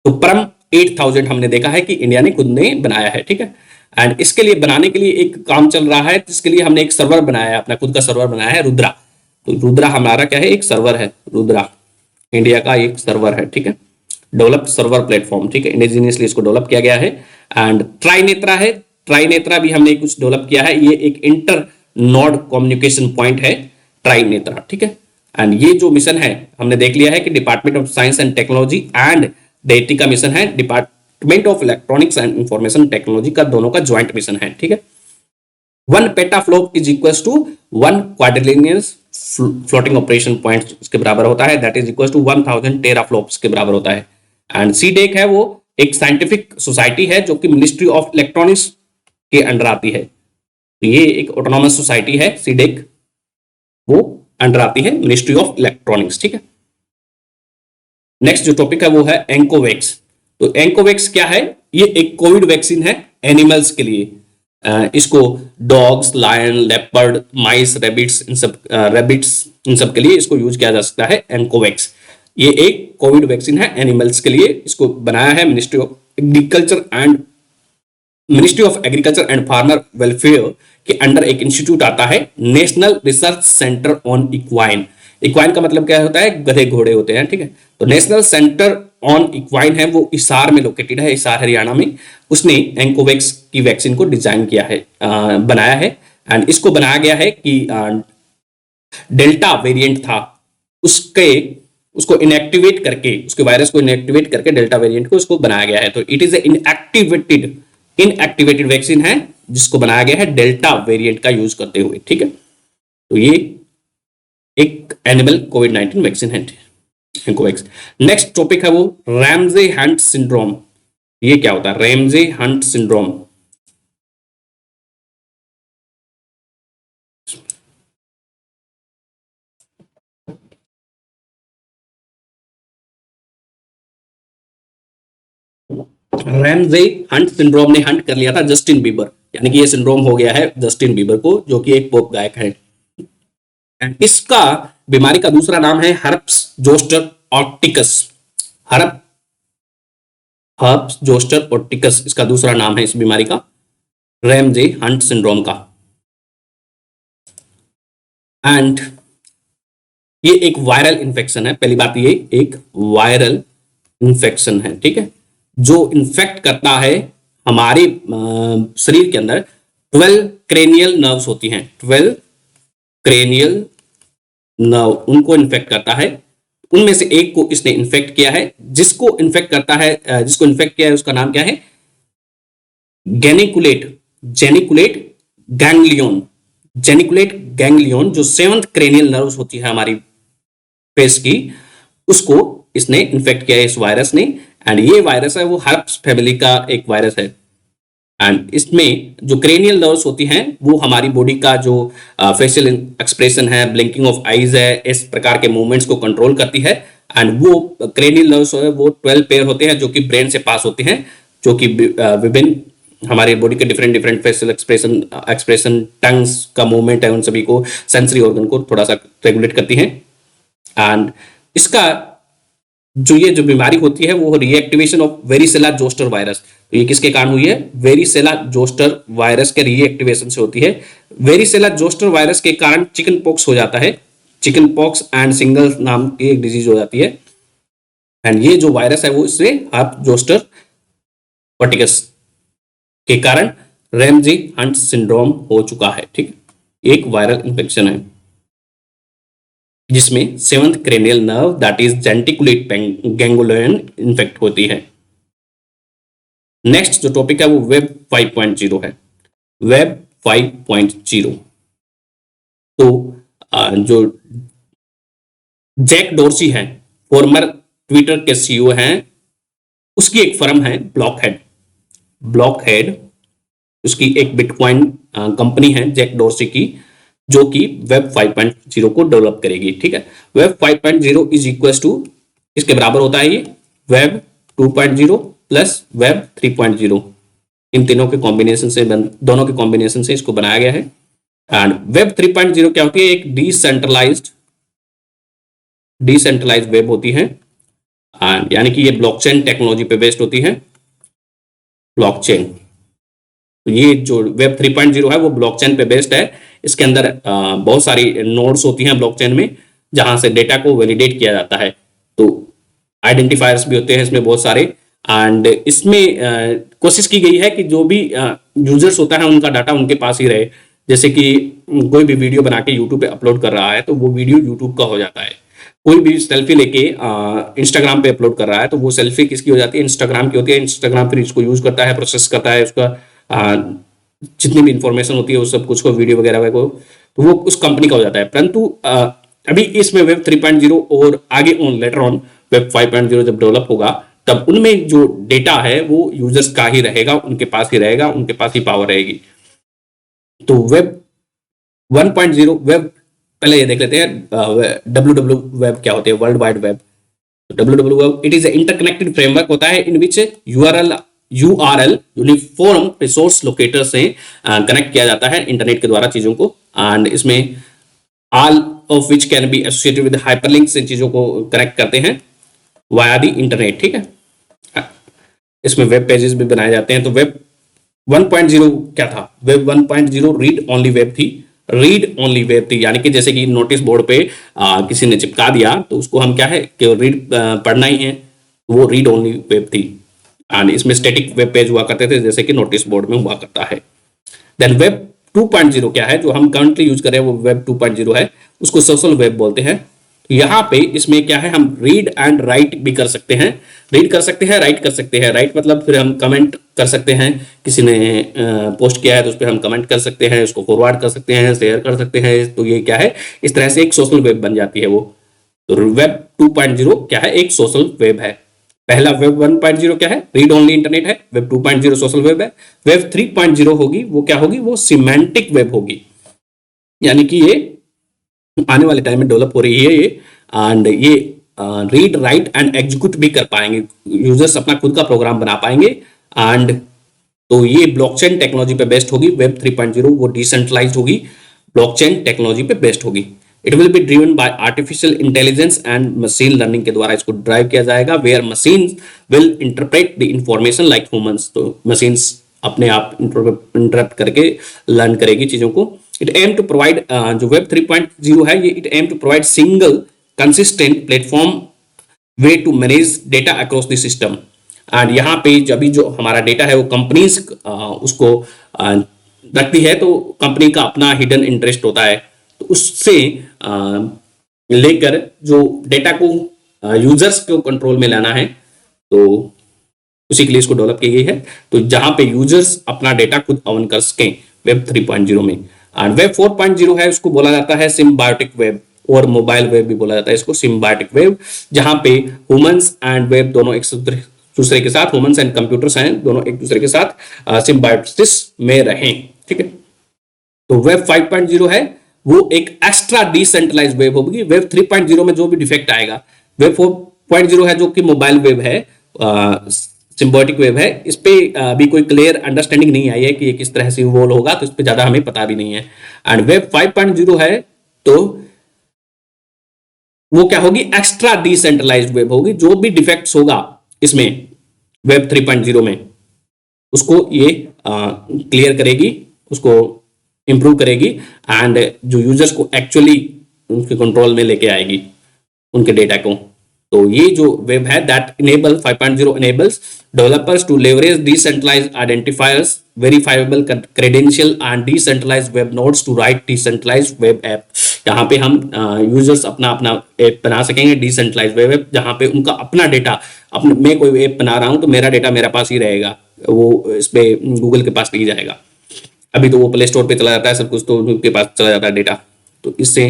[SPEAKER 1] तो परम 8000 हमने देखा है कि इंडिया ने खुद ने बनाया है, ठीक है। एंड इसके लिए बनाने के लिए एक काम चल रहा है, जिसके लिए हमने एक सर्वर बनाया है, अपना खुद का सर्वर बनाया है, रुद्रा। तो रुद्रा हमारा क्या है, एक सर्वर है, रुद्रा इंडिया का एक सर्वर है, ठीक है, डेवलप्ड सर्वर प्लेटफॉर्म, ठीक है, इंडिजिनियसली इसको डेवलप किया गया है। एंड ट्राइनेत्रा है, ट्राइनेत्रा भी हमने कुछ डेवलप किया है, ये एक इंटर नोड कम्युनिकेशन पॉइंट है ट्राइनेत्रा, ठीक है। एंड ये जो मिशन है हमने देख लिया है कि department of science and technology and DeitY का मिशन है, department of electronics and information technology का, दोनों का ज्वाइंट मिशन है, ठीक है। 1 petaflop is equal to 1 quadrillions floating operation point के बराबर होता है, that is equal to 1000 teraflops के बराबर होता है। एंड सीडेक है वो एक साइंटिफिक सोसाइटी है जो कि मिनिस्ट्री ऑफ इलेक्ट्रॉनिक्स के अंडर आती है। तो ये एक ऑटोनॉमस सोसाइटी है सीडेक, वो अंडर आती है मिनिस्ट्री ऑफ इलेक्ट्रॉनिक्स, ठीक है। नेक्स्ट जो टॉपिक है वो है एंकोवैक्स। तो एंकोवैक्स क्या है, ये एक कोविड वैक्सीन है एनिमल्स के लिए। इसको डॉग्स, लायन, लेपर्ड, माइस, रैबिट्स इन सब के लिए इसको यूज किया जा सकता है एंकोवैक्स। ये एक कोविड वैक्सीन है एनिमल्स के लिए, इसको बनाया है ministry of agriculture and farmer welfare के अंडर। एक इंस्टीट्यूट आता है national research centre on equine. Equine का मतलब क्या होता है, गधे घोड़े होते हैं, ठीक है। तो नेशनल सेंटर ऑन इक्वाइन है वो हिसार में लोकेटेड है, हिसार हरियाणा में। उसने एंकोवैक्स की वैक्सीन को डिजाइन किया है, बनाया है। एंड इसको बनाया गया है कि डेल्टा वेरिएंट था उसको इनएक्टिवेट करके, उसके वायरस को इनएक्टिवेट करके डेल्टा वेरिएंट को उसको बनाया गया है। तो इट इज इनएक्टिवेटेड वैक्सीन है जिसको बनाया गया है डेल्टा वेरिएंट का यूज करते हुए, ठीक है। तो ये एक एनिमल कोविड-19 वैक्सीन है, एंकोवैक्स। नेक्स्ट टॉपिक है वो रैमजे हंट सिंड्रोम। ये क्या होता है, Ramsay Hunt syndrome? Ramsay Hunt syndrome ने हंट कर लिया था जस्टिन बीबर, यानी कि ये सिंड्रोम हो गया है जस्टिन बीबर को, जो कि एक पॉप गायक है। इसका बीमारी का दूसरा नाम है हर्प्स जोस्टर ऑर्टिकस। हर्प्स जोस्टर ऑर्टिकस इसका दूसरा नाम है इस बीमारी का, रैमजे हंट सिंड्रोम का। एंड ये एक वायरल इन्फेक्शन है, पहली बात ये एक वायरल इन्फेक्शन है, ठीक है, जो इन्फेक्ट करता है हमारे शरीर के अंदर 12 क्रेनियल नर्व्स होती हैं, 12 क्रेनियल नर्व, उनको इन्फेक्ट करता है। उनमें से एक को इसने इन्फेक्ट किया है। जिसको इन्फेक्ट किया है उसका नाम क्या है, जेनिकुलेट गैंग्लियन, जो 7th क्रेनियल नर्व्स होती है हमारी फेस की, उसको इसने इन्फेक्ट किया है इस वायरस ने। एंड ये वायरस है वो हर्प्स फैमिली का एक वायरस है। एंड इसमें जो क्रेनियल नर्व्स होती हैं वो हमारी बॉडी का जो फेशियल एक्सप्रेशन है, ब्लिंकिंग ऑफ आईज है, इस प्रकार के मूवमेंट्स को कंट्रोल करती है। एंड वो क्रेनियल नर्व्स है वो 12 पेयर होते हैं जो कि ब्रेन से पास होते हैं, जो कि विभिन्न हमारे बॉडी के डिफरेंट फेशियल एक्सप्रेशन, टंग्स का मूवमेंट है, उन सभी को, सेंसरी ऑर्गन को थोड़ा सा रेगुलेट करती हैं। एंड इसका जो बीमारी होती है वो reactivation of varicella zoster virus. तो ये किसके कारण हुई है, वेरिसेला जोस्टर वायरस के रीएक्टिवेशन से होती है। वेरिसेला जोस्टर वायरस के कारण चिकन पॉक्स हो जाता है, चिकन पॉक्स एंड सिंगल नाम की एक डिजीज हो जाती है। एंड ये जो वायरस है वो इससे हर्प जोस्टर ऑर्टिकस के कारण रैमजे हंट सिंड्रोम हो चुका है, ठीक, एक वायरल इंफेक्शन है जिसमें 7th cranial nerve that is geniculate ganglion infect होती है। नेक्स्ट जो टॉपिक है वो वेब 5.0 है। वेब 5.0। तो जो जैक डोर्सी हैं, फॉर्मर ट्विटर के सीईओ हैं, उसकी एक फर्म है ब्लॉकहेड, उसकी एक बिटकॉइन कंपनी है जैक डोर्सी की, जो कि वेब 5.0 को डेवलप करेगी। ठीक है, वेब 5.0 इज इक्वल टू, इसके बराबर होता है ये वेब 2.0 प्लस वेब 3.0। इन तीनों के कॉम्बिनेशन से, दोनों के कॉम्बिनेशन से इसको बनाया गया है। एंड वेब 3.0 क्या होती है? एक डिसेंट्रलाइज्ड वेब होती है, यानी कि ये ब्लॉकचेन टेक्नोलॉजी पे बेस्ड होती है। ब्लॉकचेन, तो ये जो वेब 3.0 है वो ब्लॉकचेन पे बेस्ड है। इसके अंदर बहुत सारी नोड्स होती हैं ब्लॉकचेन में, जहां से डेटा को वैलिडेट किया जाता है। तो आइडेंटिफायर्स भी होते हैं इसमें बहुत सारे। एंड इसमें कोशिश की गई है कि जो भी यूजर्स होता है उनका डाटा उनके पास ही रहे। जैसे कि कोई भी वीडियो बना के यूट्यूब पे अपलोड कर रहा है तो वो वीडियो यूट्यूब का हो जाता है। कोई भी सेल्फी लेके इंस्टाग्राम पे अपलोड कर रहा है तो वो सेल्फी किसकी हो जाती है? इंस्टाग्राम की होती है। इंस्टाग्राम फिर इसको यूज करता है, प्रोसेस करता है, उसका जितनी भी इंफॉर्मेशन होती है उस सब कुछ को, वीडियो वगैरह को, तो वो उस कंपनी का हो जाता है। परंतु अभी इसमें वेब 3.0 और आगे ऑन लेटर ऑन वेब 5.0 जब डेवलप होगा तब उनमें जो डेटा है वो यूजर्स का ही रहेगा, उनके पास ही रहेगा, उनके पास ही पावर रहेगी। तो वेब 1.0 वेब, पहले ये देख लेते हैं WW वेब क्या होते हैं, world wide web. WW web it is interconnected framework होता है इन विच URL यूनिफॉर्म रिसोर्स लोकेटर से कनेक्ट किया जाता है इंटरनेट के द्वारा चीजों को। एंड इसमें all of which can be associated with hyperlink से चीजों को कनेक्ट करते हैं वाया दी इंटरनेट। ठीक है, इसमें वेब पेजेस भी बनाए जाते हैं। तो वेब 1.0 क्या था? वेब 1.0 रीड ओनली वेब थी। रीड ओनली वेब थी, यानी कि जैसे कि नोटिस बोर्ड पे किसी ने चिपका दिया तो उसको हम क्या है कि रीड पढ़ना ही है, वो रीड ओनली वेब थी। एंड इसमें स्टैटिक वेब पेज हुआ करते थे जैसे कि नोटिस बोर्ड में हुआ करता है। देन वेब 2.0 क्या है? जो हम करंटली यूज कर रहे हैं वो वेब 2.0 है, उसको सोशल वेब बोलते हैं। तो यहाँ पे इसमें क्या है, हम रीड एंड राइट भी कर सकते हैं। रीड कर सकते हैं, राइट कर सकते हैं। राइट मतलब फिर हम कमेंट कर सकते हैं, किसी ने पोस्ट किया है तो उस पर हम कमेंट कर सकते हैं, उसको फॉरवर्ड कर सकते हैं, शेयर कर सकते हैं। तो ये क्या है, इस तरह से एक सोशल वेब बन जाती है वो। तो वेब 2.0 क्या है? एक सोशल वेब है। पहला वेब 1.0 क्या है? रीड ओनली इंटरनेट है। वेब 2.0 सोशल वेब है। वेब 3.0 होगी, वो क्या होगी? वो सिमेंटिक वेब होगी, यानी कि ये आने वाले टाइम में डेवलप हो रही है ये। एंड ये रीड राइट एंड एग्जीक्यूट भी कर पाएंगे, यूजर्स अपना खुद का प्रोग्राम बना पाएंगे। एंड तो ये ब्लॉकचेन टेक्नोलॉजी पे बेस्ड होगी। वेब 3.0 वो डिसेंट्रलाइज्ड होगी, ब्लॉकचेन टेक्नोलॉजी पे बेस्ड होगी। It will be driven by artificial intelligence and machine learning के द्वारा इसको ड्राइव किया जाएगा, where machine will interpret the information like humans. तो मशीन्स अपने आप इंटरप्ट करके लर्न करेगी चीजों को। इट एम टू प्रोवाइड, जो वेब 3.0 है ये it aim to provide single consistent platform way to manage data across the system. And यहाँ पे जब भी जो हमारा डेटा है वो कंपनीज उसको रखती है, तो कंपनी का अपना हिडन इंटरेस्ट होता है, तो उससे लेकर जो डेटा को यूजर्स को कंट्रोल में लाना है, तो उसी के लिए इसको डेवलप की गई है। तो जहां पे यूजर्स अपना डेटा खुद ऑन कर सकें वेब 3.0 में। एंड वेब 4.0 है, उसको बोला जाता है सिम्बायोटिक वेब, और मोबाइल वेब भी बोला जाता है इसको सिम्बायोटिक वेब, जहां पे ह्यूमंस एंड वेब दोनों एक दूसरे के साथ, ह्यूमंस एंड कंप्यूटर्स हैं दोनों एक दूसरे के साथ सिम्बायोसिस में रहें। ठीक है, तो वेब 5.0 है वो एक एक्स्ट्रा डिसेंट्रलाइज्ड वेब होगी। वेब 3.0 में जो भी डिफेक्ट आएगा, वेब 4.0 है जो कि मोबाइल वेब है, सिम्बायोटिक वेब है, इस पे अभी कोई क्लियर अंडरस्टैंडिंग नहीं आई है कि ये किस तरह से इवॉल्व होगा, तो इस पे ज्यादा हमें पता भी नहीं है। एंड वेब 5.0 है तो वो क्या होगी? एक्स्ट्रा डिसेंट्रलाइज्ड वेब होगी। जो भी डिफेक्ट्स होगा इसमें वेब 3.0 में, उसको ये क्लियर करेगी, उसको इंप्रूव करेगी, एंड जो यूजर्स को एक्चुअली उनके कंट्रोल में लेके आएगी उनके डेटा को। तो ये जो वेब है that enable 5.0 enables developers to leverage decentralized identifiers, verifiable credential and decentralized web nodes to write decentralized web app। यहाँ पे हम यूजर्स अपना अपना ऐप बना सकेंगे, डिसेंट्रलाइज्ड वेब ऐप, जहाँ पे उनका अपना डेटा, अपने मैं कोई ऐप बना रहा हूँ तो मेरा डेटा मेरे पास ही रहेगा, वो इस पे गूगल के पास नहीं जाएगा। अभी तो वो प्ले स्टोर पे चला जाता है सब कुछ, तो उनके पास चला जाता है डेटा। तो इससे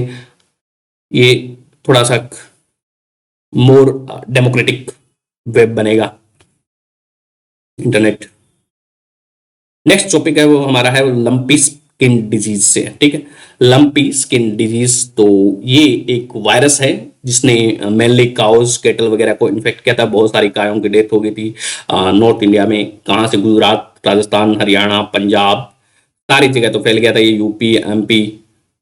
[SPEAKER 1] ये थोड़ा सा मोर डेमोक्रेटिक वेब बनेगा इंटरनेट। नेक्स्ट टॉपिक है वो हमारा है लंपी स्किन डिजीज से, ठीक है। लंपी स्किन डिजीज, तो ये एक वायरस है जिसने मेनली काउस, कैटल वगैरह को इन्फेक्ट किया था। बहुत सारी गायों की डेथ हो गई थी नॉर्थ इंडिया में, कहाँ से, गुजरात, राजस्थान, हरियाणा, पंजाब, सारी जगह तो फैल गया था ये, यूपी, एमपी।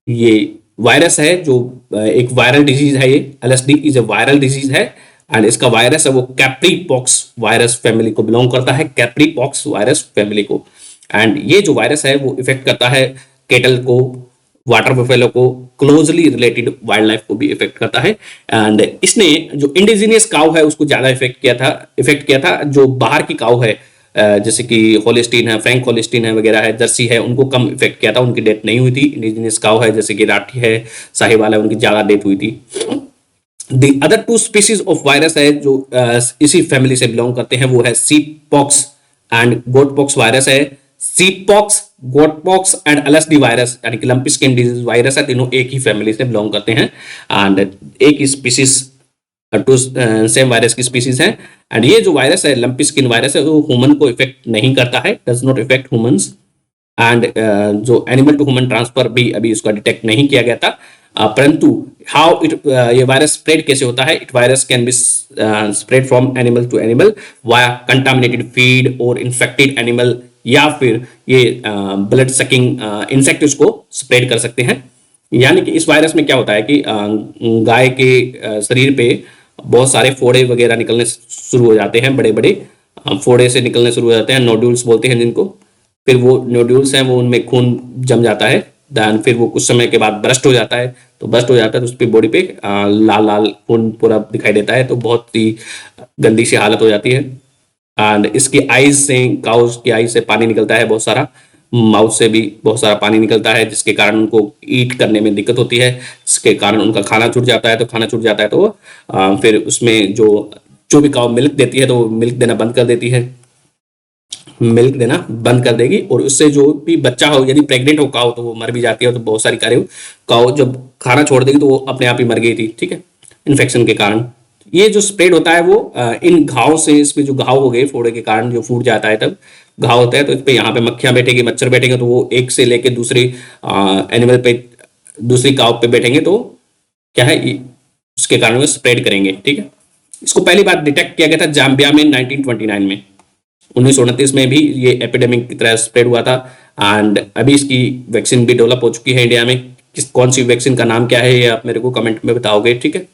[SPEAKER 1] ये वायरस है जो एक वायरल डिजीज है, ये LSD is a viral disease है। एंड इसका वायरस है वो कैप्री पॉक्स वायरस फैमिली को बिलोंग करता है, कैप्री पॉक्स वायरस फैमिली को। एंड ये जो वायरस है वो इफेक्ट करता है केटल को, वाटर बफेलो को, क्लोजली रिलेटेड वाइल्ड लाइफ को भी इफेक्ट करता है। एंड इसने जो इंडिजीनियस काउ है उसको ज्यादा इफेक्ट किया था। जो बाहर की काउ है जैसे कि होलिस्टीन है, फ्रैंक होलिस्टीन है वगैरह है, जर्सी है, उनको कम इफेक्ट किया था, उनकी डेथ नहीं हुई थी। इंडिजीनियस काउ है जैसे कि राठी है, साहिवाल है, उनकी ज्यादा डेथ हुई थी। The other two species of virus है जो इसी फैमिली से बिलोंग करते हैं, वो है sheep pox and goat pox virus है। Sheep pox, goat pox and LSD virus यानी कि लंपी स्किन डिजीज वायरस है, तीनों एक ही फैमिली से बिलोंग करते हैं एंड एक ही स्पीसीज, टू सेम वायरस की स्पीसीज है। एंड ये जो वायरस है लंपी स्किन वायरस है वो ह्यूमन को इफेक्ट नहीं करता है, does not effect humans. And जो एनिमल टू ह्यूमन ट्रांसफर भी अभी उसका डिटेक्ट नहीं किया गया था। परंतु हाउ इट, ये वायरस स्प्रेड कैसे होता है, it virus can be spread from animal to animal via contaminated feed और इन्फेक्टेड एनिमल, या फिर ये ब्लड सकिंग इंसेक्ट उसको स्प्रेड कर सकते हैं। यानी कि इस वायरस में क्या होता है कि गाय के शरीर पे बहुत सारे फोड़े वगैरह निकलने शुरू हो जाते हैं, बड़े बड़े फोड़े से निकलने शुरू हो जाते हैं, नोड्यूल्स बोलते हैं जिनको। फिर वो नोड्यूल्स हैं वो उनमें खून जम जाता है, दैन फिर वो कुछ समय के बाद बर्स्ट हो जाता है। तो बर्स्ट हो जाता है तो उस पर बॉडी पे लाल लाल खून पूरा दिखाई देता है, तो बहुत ही गंदी सी हालत हो जाती है। एंड इसकी आईज से, काउस की आईज से पानी निकलता है बहुत सारा, माउथ से भी बहुत सारा पानी निकलता है, जिसके कारण उनको ईट करने में दिक्कत होती है, जिसके कारण उनका खाना छूट जाता है। तो खाना छूट जाता है तो फिर उसमें जो भी काउ मिल्क देती है तो मिल्क देना बंद कर देती है, मिल्क देना बंद कर देगी। और उससे जो भी बच्चा हो, यदि प्रेग्नेंट हो काउ तो वो मर भी जाती है। तो बहुत सारी कार्य काउ जब खाना छोड़ देगी तो वो अपने आप ही मर गई थी, ठीक है, इन्फेक्शन के कारण। ये जो स्प्रेड होता है वो इन घाव से, इसमें जो घाव हो गए फोड़े के कारण जो फूट जाता है तब घाव होता है, तो इस पे यहाँ पे मक्खियां बैठेगी, मच्छर बैठेंगे, तो वो एक से लेके दूसरी एनिमल पे, दूसरी काउ पे बैठेंगे, तो क्या है उसके कारण वो स्प्रेड करेंगे, ठीक है। इसको पहली बार डिटेक्ट किया गया था जाम्बिया में 1929 में, 1929 में भी ये एपिडेमिक की तरह स्प्रेड हुआ था। एंड अभी इसकी वैक्सीन भी डेवलप हो चुकी है इंडिया में। कौन सी वैक्सीन का नाम क्या है ये आप मेरे को कमेंट में बताओगे, ठीक है।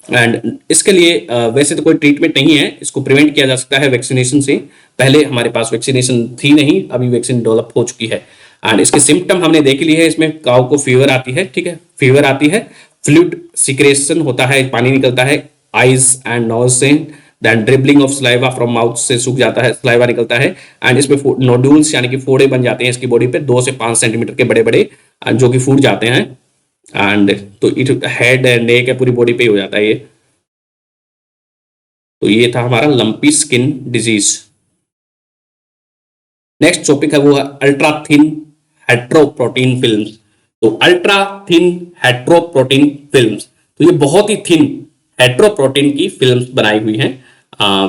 [SPEAKER 1] एंड इसके लिए वैसे तो कोई ट्रीटमेंट नहीं है, इसको प्रिवेंट किया जा सकता है वैक्सीनेशन से। पहले हमारे पास वैक्सीनेशन थी नहीं, अभी वैक्सीन डेवलप हो चुकी है। एंड इसके सिम्टम हमने देख लिए है, इसमें काउ को फीवर आती है, ठीक है, फीवर आती है, फ्लूइड सिक्रेशन होता है, पानी निकलता है आईज एंड नोज से, then dribbling of saliva from mouth से सूख जाता है, सलाइवा निकलता है। एंड इसमें नोड्यूल्स यानी कि फोड़े बन जाते हैं इसकी बॉडी पे, 2 से 5 सेंटीमीटर के बड़े बड़े, जो कि फूट जाते हैं। एंड तो इट हेड नेक है, पूरी बॉडी पे हो जाता है ये। तो ये था हमारा lumpy skin disease. Next topic है वो है अल्ट्रा थिन हेट्रोप्रोटीन फिल्म्स। तो अल्ट्रा थिन हेट्रोप्रोटीन फिल्म्स, तो ये बहुत ही थिन हेट्रोप्रोटीन की फिल्म्स बनाई हुई हैं।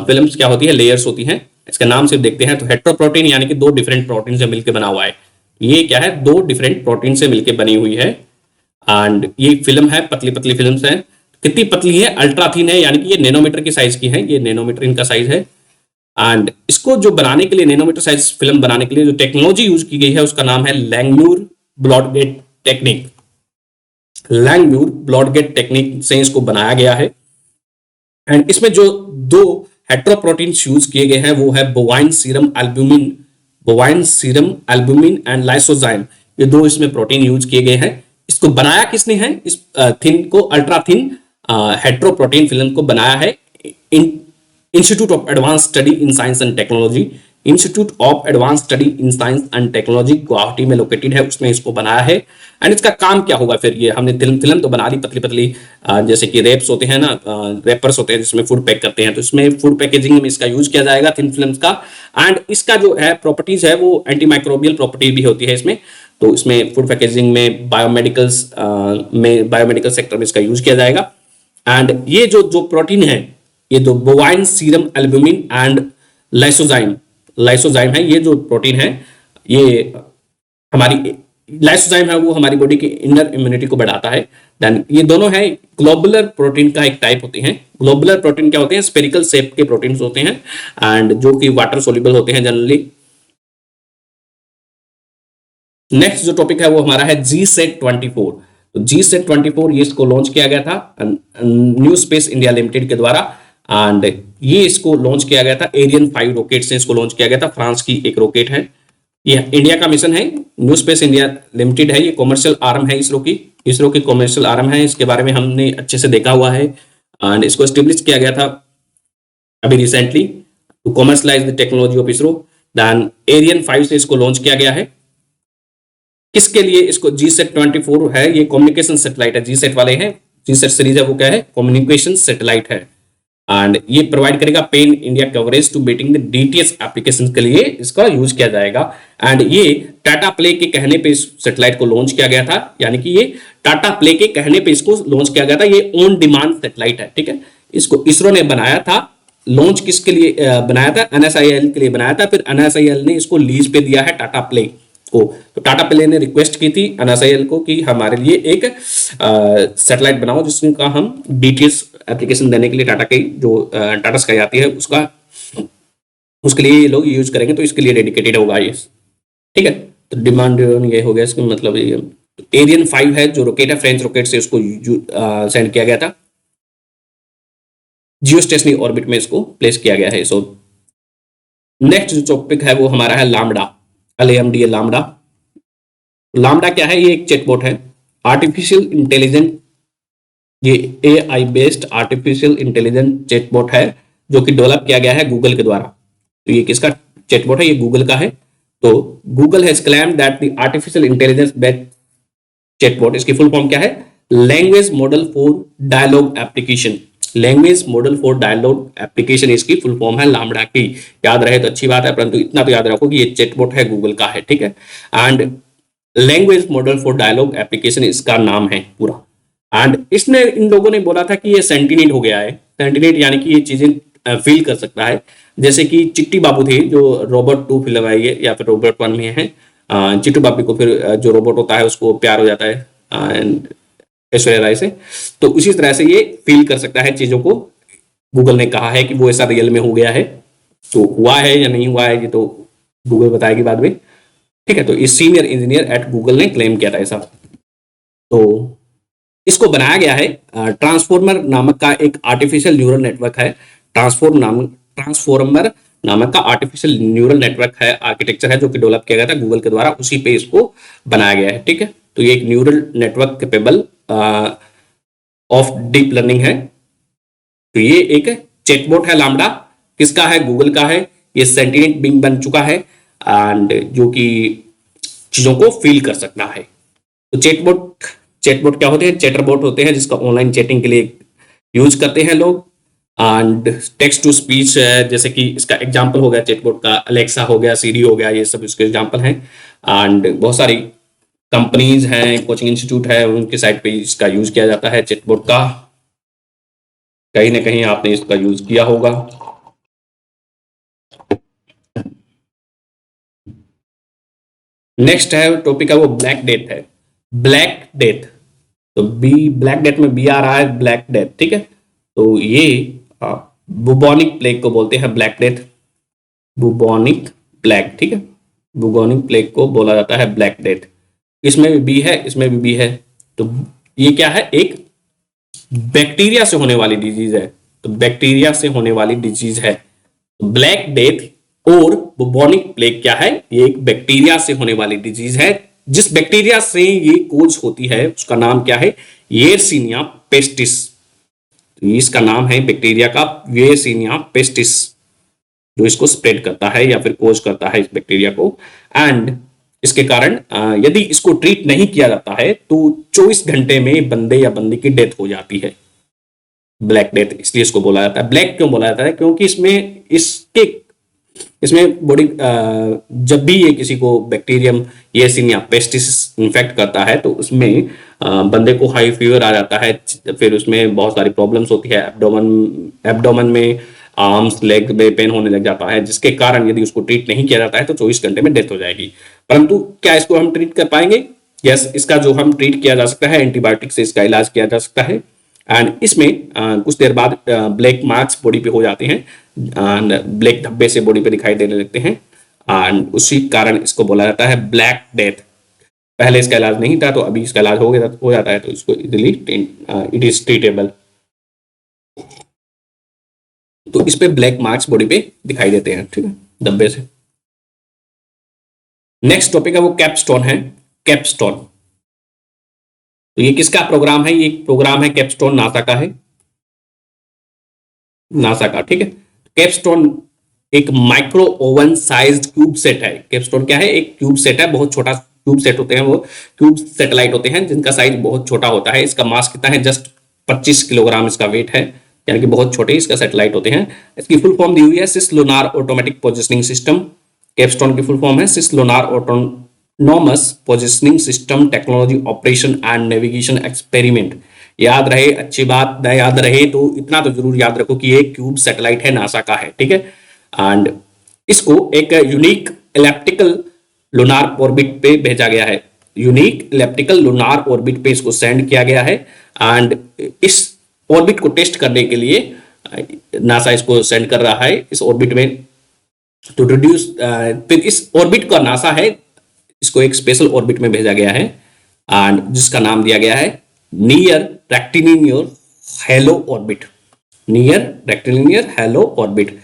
[SPEAKER 1] फिल्म्स क्या होती है, लेयर्स होती हैं, इसका नाम सिर्फ देखते हैं। तो हेट्रोप्रोटीन यानी कि 2 डिफरेंट प्रोटीन से मिलकर बना हुआ है। ये क्या है, 2 डिफरेंट प्रोटीन से मिलकर बनी हुई है। एंड ये फिल्म है, पतली पतली फिल्म्स हैं। कितनी पतली है, अल्ट्रा थिन है, यानी कि ये नैनोमीटर की साइज की है, ये नैनोमीटर इनका साइज है। एंड इसको जो बनाने के लिए, नैनोमीटर साइज फिल्म बनाने के लिए जो टेक्नोलॉजी यूज की गई है उसका नाम है लैंगम्यूर ब्रॉडगेट टेक्निक। लैंगम्यूर ब्रॉडगेट टेक्निक से इसको बनाया गया है। एंड इसमें जो 2 हेट्रोप्रोटीन यूज किए गए हैं वो है bovine serum albumin and lysozyme. ये 2 इसमें प्रोटीन यूज किए गए हैं। इसको बनाया किसने है, इस थिन को, अल्ट्रा थिन हेट्रोप्रोटीन फिल्म को बनाया है institute of advance study in science and technology, institute of advance study in science and technology Guwahati में लोकेटेड है, उसमें इसको बनाया है। एंड इसका काम क्या होगा फिर, ये हमने फिल्म तो बना ली पतली पतली, जैसे कि रैप्स होते हैं ना, रैपर्स होते हैं जिसमें फूड पैक करते हैं, तो इसमें फूड पैकेजिंग में इसका यूज किया जाएगा थिन फिल्म्स का। एंड इसका जो है प्रॉपर्टीज है वो एंटी माइक्रोबियल प्रॉपर्टी भी होती है इसमें, तो इसमें फूड पैकेजिंग में बायोमेडिकल सेक्टर में इसका यूज किया जाएगा। एंड ये जो जो प्रोटीन है, ये जो bovine serum albumin and lysozyme है, ये जो प्रोटीन है ये हमारी लाइसोजाइम है वो हमारी बॉडी की इनर इम्यूनिटी को बढ़ाता है। देन ये दोनों है ग्लोबुलर प्रोटीन का एक टाइप होते हैं। ग्लोबुलर प्रोटीन क्या होते हैं, स्पेरिकल शेप के प्रोटीन्स होते हैं एंड जो कि वाटर सोल्यूबल होते हैं जनरली। नेक्स्ट जो टॉपिक है वो हमारा है GSAT-24। तो GSAT-24 ये इसको लॉन्च किया गया था न्यू स्पेस इंडिया लिमिटेड के द्वारा, एंड ये इसको लॉन्च किया गया था एरियन 5 रॉकेट से इसको लॉन्च किया गया था। फ्रांस की एक रॉकेट है, ये इंडिया का मिशन है। न्यू स्पेस इंडिया लिमिटेड है, ये कॉमर्शियल आर्म है इसरो की कॉमर्शियल आर्म है। इसके बारे में हमने अच्छे से देखा हुआ है एंड इसको एस्टेब्लिश किया गया था अभी recently to commercialize the technology of ISRO. Then Ariane 5 से इसको लॉन्च किया गया है। किसके लिए इसको GSAT-24 है, ये कम्युनिकेशन सैटेलाइट है, GSAT वाले हैं, GSAT सीरीज है वो क्या है, कम्युनिकेशन सैटेलाइट है। एंड ये प्रोवाइड करेगा pan India coverage to meeting the DTS application के लिए इसका यूज किया जाएगा। एंड ये टाटा प्ले के कहने पे इस सैटेलाइट को लॉन्च किया गया था, यानी कि ये टाटा प्ले के कहने पे इसको लॉन्च किया गया था। ये ऑन डिमांड सैटेलाइट है, ठीक है। इसको इसरो ने बनाया था, लॉन्च किसके लिए बनाया था, NSIL के लिए बनाया था। फिर NSIL ने इसको लीज पे दिया है टाटा प्ले को। तो टाटा प्ले ने रिक्वेस्ट की थी NSIL को कि हमारे लिए एक सैटेलाइट बनाओ जिसका हम DTS एप्लीकेशन देने के लिए टाटा की जो टाटा स्काई आती है उसके लिए ये लोग यूज करेंगे, तो इसके लिए डेडिकेटेड होगा ये, ठीक है। तो डिमांड ये हो गया, इसका मतलब ये एरियन 5 है जो रॉकेट है, फ्रेंच रॉकेट से उसको सेंड किया गया था, जियो स्टेशनरी ऑर्बिट में इसको प्लेस किया गया है। सो नेक्स्ट जो टॉपिक है वो हमारा है लामडा, LAMDA लामडा। लामडा क्या है, ये एक चैटबॉट है, आर्टिफिशियल इंटेलिजेंट, ये AI based artificial intelligent chatbot है जो कि डेवलप किया गया है गूगल के द्वारा। तो ये किसका चैटबॉट है, ये गूगल का है। तो Google has claimed that the artificial intelligence based chatbot, इसकी फुल फॉर्म क्या है, language model for dialogue application. Language model for dialogue application इसकी फुल फॉर्म है लामडा की। याद रहे तो अच्छी बात है, परंतु इतना तो याद रखो कि ये चैटबॉट है गूगल का है, ठीक है। And language model for dialogue application इसका नाम है पूरा। एंड इसने इन लोगों ने बोला था कि ये सेंटिनेंट हो गया है। सेंटिनेंट यानी कि ये चीजें फील कर सकता है, जैसे कि चिट्टी बाबू थे जो रोबोट 2 फिल्म आई है या फिर रोबोट 1 में है। चिट्टू बाबू को फिर जो रोबोट होता है उसको प्यार हो जाता है ऐश्वर्या राय से, तो उसी तरह से ये फील कर सकता है चीजों को। गूगल ने कहा है कि वो ऐसा रियल में हो गया है, तो हुआ है या नहीं हुआ है ये तो गूगल बताएगी बाद में, ठीक है। तो इस सीनियर इंजीनियर एट गूगल ने क्लेम किया था ऐसा। तो इसको बनाया गया है ट्रांसफॉर्मर नामक का एक आर्टिफिशियल न्यूरल नेटवर्क है। ट्रांसफॉर्मर नामक का आर्टिफिशियल न्यूरल नेटवर्क है, आर्किटेक्चर है जो कि डेवलप किया गया था गूगल के द्वारा, उसी पे इसको बनाया गया है, ठीक है। तो ये एक neural network capable of deep learning है। तो ये एक चैटबॉट है लामडा, किसका है, गूगल का है। ये सेंटिनेंट बीइंग बन चुका है एंड जो कि चीजों को फील कर सकता है। तो चैटबॉट क्या होते हैं, चैटरबॉट होते हैं जिसका ऑनलाइन चैटिंग के लिए यूज करते हैं लोग। एंड टेक्स्ट टू स्पीच है, जैसे कि इसका एग्जांपल हो गया चैटबॉट का अलेक्सा हो गया, सीरी हो गया, ये सब इसके एग्जांपल हैं। एंड बहुत सारी कंपनीज हैं, कोचिंग इंस्टीट्यूट है, उनके साइट पे इसका यूज किया जाता है चैटबॉट का। कहीं ना कहीं आपने इसका यूज किया होगा। नेक्स्ट है टॉपिक है वो ब्लैक डेथ है। ब्लैक डेथ, तो ब्लैक डेथ में बी आ रहा है ब्लैक डेथ, ठीक है। तो ये बुबोनिक प्लेग को बोलते हैं ब्लैक डेथ, बुबोनिक प्लेग, ठीक है। बुबोनिक प्लेग को बोला जाता है ब्लैक डेथ। इसमें भी बी है, इसमें भी बी है। तो ये क्या है, एक बैक्टीरिया से होने वाली डिजीज है। तो बैक्टीरिया से होने वाली डिजीज है ब्लैक डेथ। और बुबोनिक प्लेग क्या है, ये एक बैक्टीरिया से होने वाली डिजीज है। जिस बैक्टीरिया से ये कोज होती है उसका नाम क्या है, येरसिनिया पेस्टिस। तो इसका नाम है बैक्टीरिया का येरसिनिया पेस्टिस। जो इसको स्प्रेड करता है या फिर कोज करता है इस बैक्टीरिया को। एंड इसके कारण यदि इसको ट्रीट नहीं किया जाता है तो 24 घंटे में बंदे या बंदी की डेथ हो जाती है। ब्लैक डेथ इसलिए इसको बोला जाता है। ब्लैक क्यों बोला जाता है? क्योंकि इसमें बॉडी जब भी ये किसी को बैक्टीरियम येसिन या पेस्टिस इन्फेक्ट करता है तो उसमें बंदे को हाई फीवर आ जाता है, फिर उसमें बहुत सारी प्रॉब्लम्स होती है, एब्डोमन में, आर्म्स लेग में पेन होने लग जाता है, जिसके कारण यदि उसको ट्रीट नहीं किया जाता है तो 24 घंटे में डेथ हो जाएगी। परंतु क्या इसको हम ट्रीट कर पाएंगे? यस, इसका जो हम ट्रीट किया जा सकता है, एंटीबायोटिक से इसका इलाज किया जा सकता है। एंड इसमें कुछ देर बाद ब्लैक मार्क्स बॉडी पे हो जाते हैं एंड ब्लैक धब्बे से बॉडी पे दिखाई देने लगते हैं एंड उसी कारण इसको बोला जाता है ब्लैक डेथ। पहले इसका इलाज नहीं था तो अभी इसका इलाज हो जाता है तो इसको इजीली इट इज ट्रीटेबल। तो इस पे ब्लैक मार्क्स बॉडी पे दिखाई देते हैं, ठीक है, धब्बे से। नेक्स्ट टॉपिक है वो कैपस्टोन है। कैपस्टोन तो ये किसका प्रोग्राम है? ये प्रोग्राम है कैपस्टोन, नासा का है, नासा का, ठीक है। कैपस्टोन एक micro oven sized cube set है। कैपस्टोन क्या है? एक क्यूब सेट है, बहुत छोटा क्यूब सेट होते हैं, वो क्यूब सैटेलाइट होते हैं जिनका साइज बहुत छोटा होता है। इसका मास कितना है? जस्ट 25 किलोग्राम इसका वेट है, यानी कि बहुत छोटे इसका सैटेलाइट होते हैं। इसकी फुल फॉर्म दी हुई है cislunar automatic positioning system. CAPSTONE की फुल फॉर्म है cislunar autonomous positioning system technology operation and navigation experiment. याद रहे, अच्छी बात न याद रहे तो इतना तो जरूर याद रखो कि ये क्यूब सैटेलाइट है, नासा का है, ठीक है। एंड इसको एक यूनिक इलेप्टिकल लूनार ऑर्बिट पे भेजा गया है। यूनिक इलेप्टिकल लूनार ऑर्बिट पे इसको सेंड किया गया है एंड इस ऑर्बिट को टेस्ट करने के लिए नासा इसको सेंड कर रहा है इस ऑर्बिट में टू रिड्यूस। फिर इस ऑर्बिट का नासा है, इसको एक स्पेशल ऑर्बिट में भेजा गया है एंड जिसका नाम दिया गया है near rectilinear hello orbit. Near rectilinear hello orbit.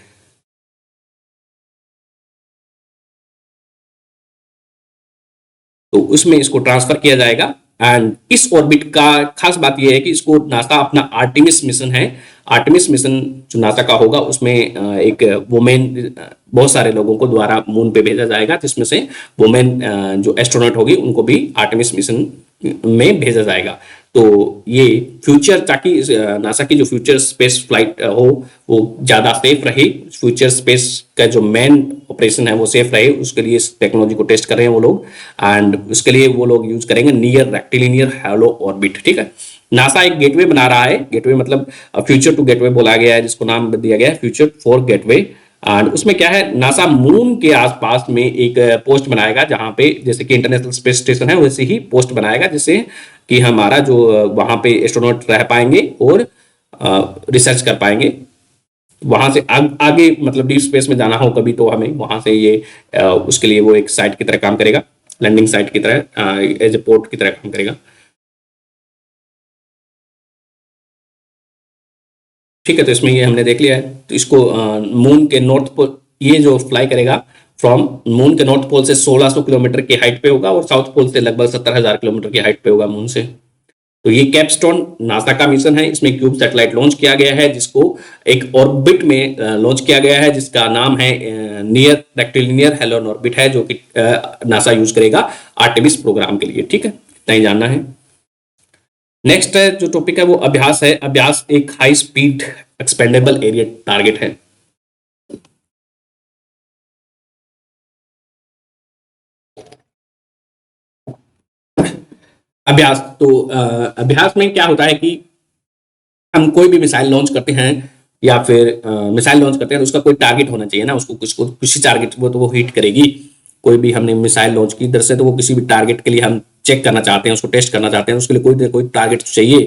[SPEAKER 1] तो उसमें इसको ट्रांसफर किया जाएगा एंड इस ऑर्बिट का खास बात यह है कि इसको नासा अपना आर्टेमिस मिशन है, आर्टेमिस मिशन जो नासा का होगा उसमें एक वुमेन, बहुत सारे लोगों को द्वारा मून पे भेजा जाएगा, जिसमें से वुमेन जो एस्ट्रोनॉट होगी उनको भी आर्टेमिस मिशन में भेजा जाएगा। तो ये फ्यूचर, ताकि नासा की जो फ्यूचर स्पेस फ्लाइट हो वो ज़्यादा सेफ रहे, फ्यूचर स्पेस का जो मेन ऑपरेशन है वो सेफ रहे, उसके लिए इस टेक्नोलॉजी को टेस्ट कर रहे हैं वो लोग एंड उसके लिए वो लोग यूज करेंगे नियर रेक्टिलिनियर हेलो ऑर्बिट, ठीक है। नासा एक गेटवे बना रहा है, गेटवे मतलब फ्यूचर टू गेटवे बोला गया है, जिसको नाम दिया गया है फ्यूचर फॉर गेटवे। एंड उसमें क्या है, नासा मून के आसपास में एक पोस्ट बनाएगा जहां पे जैसे कि इंटरनेशनल स्पेस स्टेशन है वैसे ही पोस्ट बनाएगा, जिससे कि हमारा जो वहां पे एस्ट्रोनॉट रह पाएंगे और रिसर्च कर पाएंगे। वहां से आगे मतलब डीप स्पेस में जाना हो कभी तो हमें वहां से ये उसके लिए वो एक साइट की तरह काम करेगा, लैंडिंग साइट की तरह, एज ए पोर्ट की तरह काम करेगा, ठीक है। तो इसमें ये हमने देख लिया है। तो इसको मून के नॉर्थ पोल, ये जो फ्लाई करेगा फ्रॉम मून के नॉर्थ पोल से 1600 किलोमीटर की हाइट पे होगा और साउथ पोल से लगभग 70,000 किलोमीटर की हाइट पे होगा मून से। तो ये कैपस्टोन नासा का मिशन है, इसमें क्यूब सैटेलाइट लॉन्च किया गया है जिसको एक ऑर्बिट में लॉन्च किया गया है जिसका नाम है नियर रेक्टिलिनियर हेलो ऑर्बिट है, जो कि नासा यूज करेगा आर्टेमिस प्रोग्राम के लिए, ठीक है। इतना ही जानना है। नेक्स्ट जो टॉपिक है वो अभ्यास है। अभ्यास एक high speed expendable area target है। अभ्यास तो अभ्यास में क्या होता है कि हम कोई भी मिसाइल लॉन्च करते हैं या फिर मिसाइल लॉन्च करते हैं तो उसका कोई टारगेट होना चाहिए ना, उसको किसी टारगेट वो तो वो हिट करेगी। कोई भी हमने मिसाइल लॉन्च की इधर से तो वो किसी भी टारगेट के लिए हम चेक करना चाहते हैं, उसको टेस्ट करना चाहते हैं, उसके लिए कोई टारगेट चाहिए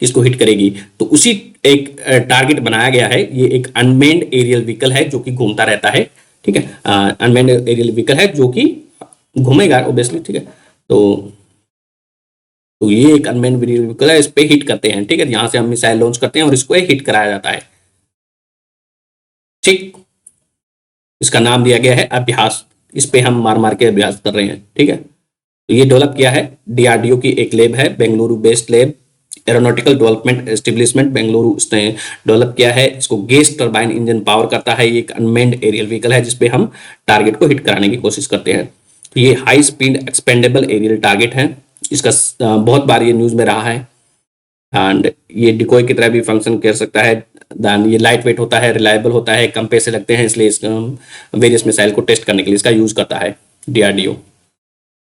[SPEAKER 1] किसको हिट करेगी। तो उसी एक टारगेट बनाया गया है। ये एक अनमेन्ड एरियल व्हीकल है जो कि घूमता रहता है, ठीक है। अनमेन्ड एरियल व्हीकल है जो कि घूमेगा ओब्वियसली, ठीक है। तो ये एक अनमेन्ड एरियल व्हीकल है, इस पे हिट करते हैं, ठीक है। यहाँ से हम मिसाइल लॉन्च करते हैं और इसको हिट कराया जाता है, ठीक। इसका नाम दिया गया है अभ्यास। इस पे हम मार मार के अभ्यास कर रहे हैं, ठीक है। तो ये डेवलप किया है डीआरडीओ की एक लैब है, Bengaluru based lab, aeronautical development establishment Bengaluru उसने डेवलप किया है। इसको गैस टरबाइन इंजन पावर करता है। ये एक अनमेन्ड एरियल व्हीकल है जिसपे हम टारगेट को हिट कराने की कोशिश करते हैं। तो ये high speed expendable aerial target है। इसका बहुत बार ये न्यूज में रहा है। एंड ये डिकॉय की तरह भी फंक्शन कर सकता है। देन ये लाइट वेट होता है, रिलायबल होता है, कम पैसे लगते हैं, इसलिए इसका वेरियस मिसाइल को टेस्ट करने के लिए इसका यूज करता है डीआरडीओ।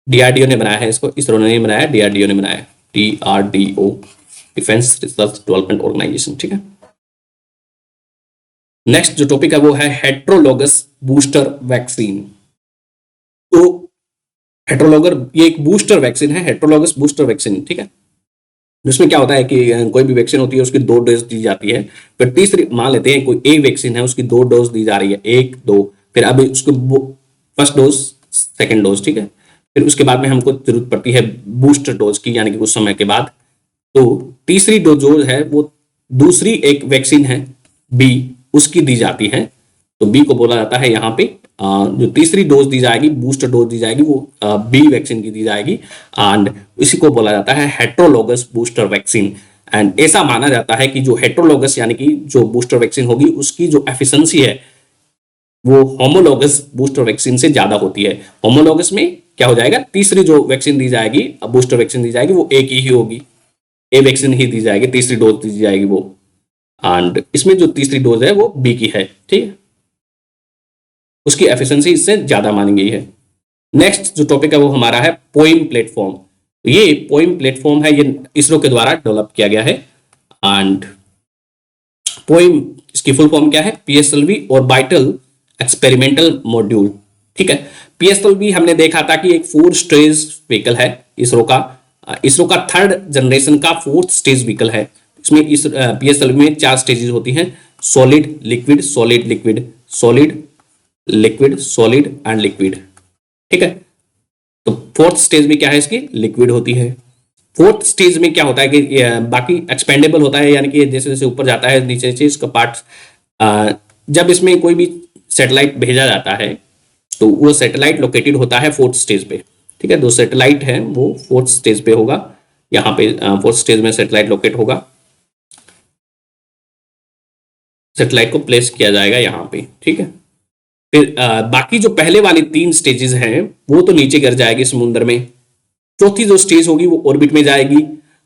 [SPEAKER 1] डीआरडीओ ने बनाया है इसको, इसरो ने नहीं बनाया, डीआरडीओ ने बनाया। DRDO, defence research development organisation, ठीक है। नेक्स्ट जो टॉपिक है वो है हेट्रोलोगस बूस्टर वैक्सीन। तो हेट्रोलोगर ये एक बूस्टर वैक्सीन है, हेट्रोलोगस बूस्टर वैक्सीन, ठीक है। जिसमें क्या होता है कि कोई भी वैक्सीन होती है उसकी 2 डोज दी जाती है, फिर तीसरी मान लेते हैं कोई एक वैक्सीन है उसकी 2 डोज दी जा रही है, 1 2, फिर अभी उसको फर्स्ट डोज सेकेंड डोज, ठीक है। फिर उसके बाद में हमको जरूरत पड़ती है बूस्टर डोज की, यानी कि कुछ समय के बाद। तो तीसरी डोज जो है वो दूसरी एक वैक्सीन है बी, उसकी दी जाती है। तो बी को बोला जाता है यहाँ पे जो तीसरी डोज दी जाएगी, बूस्टर डोज दी जाएगी, वो बी वैक्सीन की दी जाएगी। एंड इसी को बोला जाता है हेट्रोलोगस बूस्टर वैक्सीन। एंड ऐसा माना जाता है कि जो हेट्रोलोगस यानी कि जो बूस्टर वैक्सीन होगी उसकी जो एफिशिएंसी है वो होमोलोगस बूस्टर वैक्सीन से ज्यादा होती है। होमोलोगस में क्या हो जाएगा, तीसरी जो वैक्सीन दी जाएगी, बूस्टर वैक्सीन दी जाएगी, वो एक ही होगी, ए वैक्सीन ही दी जाएगी, तीसरी डोज दी जाएगी वो। एंड इसमें जो तीसरी डोज है वो बी की है, ठीक है। उसकी एफिशिएंसी इससे ज्यादा मानी गई है। नेक्स्ट जो टॉपिक है वो हमारा है पोइम प्लेटफॉर्म। ये पोइम प्लेटफॉर्म है, ये इसरो के द्वारा डेवलप किया गया है। एंड पोइम इसकी फुल फॉर्म क्या है, पीएसएलवी ऑर्बिटल एक्सपेरिमेंटल मॉड्यूल, ठीक है। पीएसएलवी हमने देखा था कि एक 4 स्टेज व्हीकल है इसरो का 3rd जनरेशन का 4th स्टेज व्हीकल है। इसमें इस पीएसएलवी में 4 स्टेजेस होती हैं, solid liquid solid liquid, solid liquid solid and liquid, ठीक है। तो 4th स्टेज में क्या है, इसकी लिक्विड होती है। 4th स्टेज में क्या होता है कि बाकी एक्सपेंडेबल होता है, यानी कि जैसे जैसे ऊपर जाता है नीचे नीचे इसका पार्ट, जब इसमें कोई भी सैटेलाइट भेजा जाता है तो वो सैटेलाइट लोकेटेड होता है 4th स्टेज पे, ठीक है। 2 सैटेलाइट है वो 4th स्टेज पे होगा, यहाँ पे 4th स्टेज में सैटेलाइट लोकेट होगा, सैटेलाइट को प्लेस किया जाएगा यहाँ पे, ठीक है। फिर बाकी जो पहले वाली 3 स्टेजेस हैं वो तो नीचे गिर जाएगी समुद्र में। चौथी जो स्टेज होगी वो ऑर्बिट में जाएगी,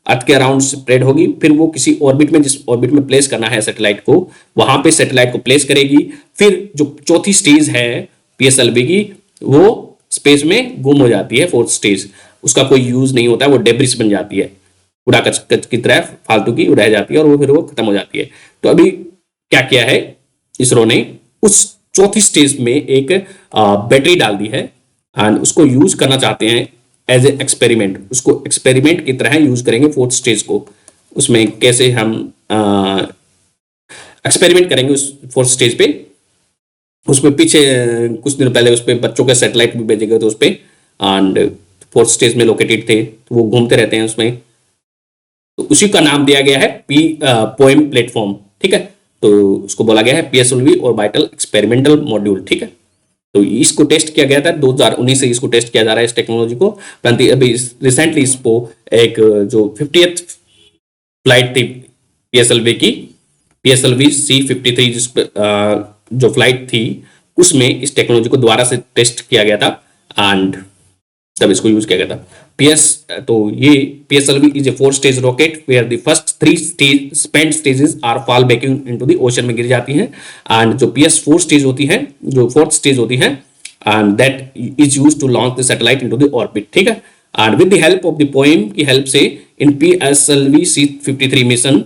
[SPEAKER 1] अर्थ के अराउंड स्प्रेड होगी, फिर वो किसी ऑर्बिट में, जिस ऑर्बिट में प्लेस करना है सैटेलाइट को, वहां पे सैटेलाइट को प्लेस करेगी। फिर जो चौथी स्टेज है पीएसएलवी की, वो स्पेस में गुम हो जाती है। 4th स्टेज उसका कोई यूज नहीं होता है, वो डेब्रिस बन जाती है, कूड़ा कचकच की तरह फालतू की रह जाती है और वो फिर वो खत्म हो जाती है। तो अभी क्या किया है इसरो ने, उस चौथी स्टेज में एक बैटरी डाल दी है एंड उसको यूज करना चाहते हैं एज ए एक्सपेरिमेंट। उसको एक्सपेरिमेंट की तरह यूज करेंगे 4th स्टेज को। उसमें कैसे हम एक्सपेरिमेंट करेंगे उस 4th स्टेज पे, उसमें पीछे कुछ दिन पहले उस पर बच्चों के सैटेलाइट भी भेजे गए थे उस पर, एंड 4th स्टेज में लोकेटेड थे, तो वो घूमते रहते हैं उसमें। तो उसी का नाम दिया गया है पोइम प्लेटफॉर्म, ठीक है। तो उसको बोला गया है पीएसएलवी ऑर्बिटल एक्सपेरिमेंटल मॉड्यूल, ठीक है। तो इसको टेस्ट किया गया था 2019 से, इसको टेस्ट किया जा रहा है इस टेक्नोलॉजी को। परंतु अभी रिसेंटली इसको एक जो 50th फ्लाइट थी पीएसएलवी की, पीएसएलवी C53 जिस जो फ्लाइट थी उसमें इस टेक्नोलॉजी को दोबारा से टेस्ट किया गया था एंड तब इसको यूज किया गया था। तो ये PSLV is a 4 stage rocket where the first 3 spent stages are fall backing into the ocean में गिर जाती हैं। एंड जो PS4 स्टेज होती है, जो 4th स्टेज होती है, and that is used to launch the satellite into the orbit, ठीक है। And with the help of the POEM की हेल्प से in PSLV C53 mission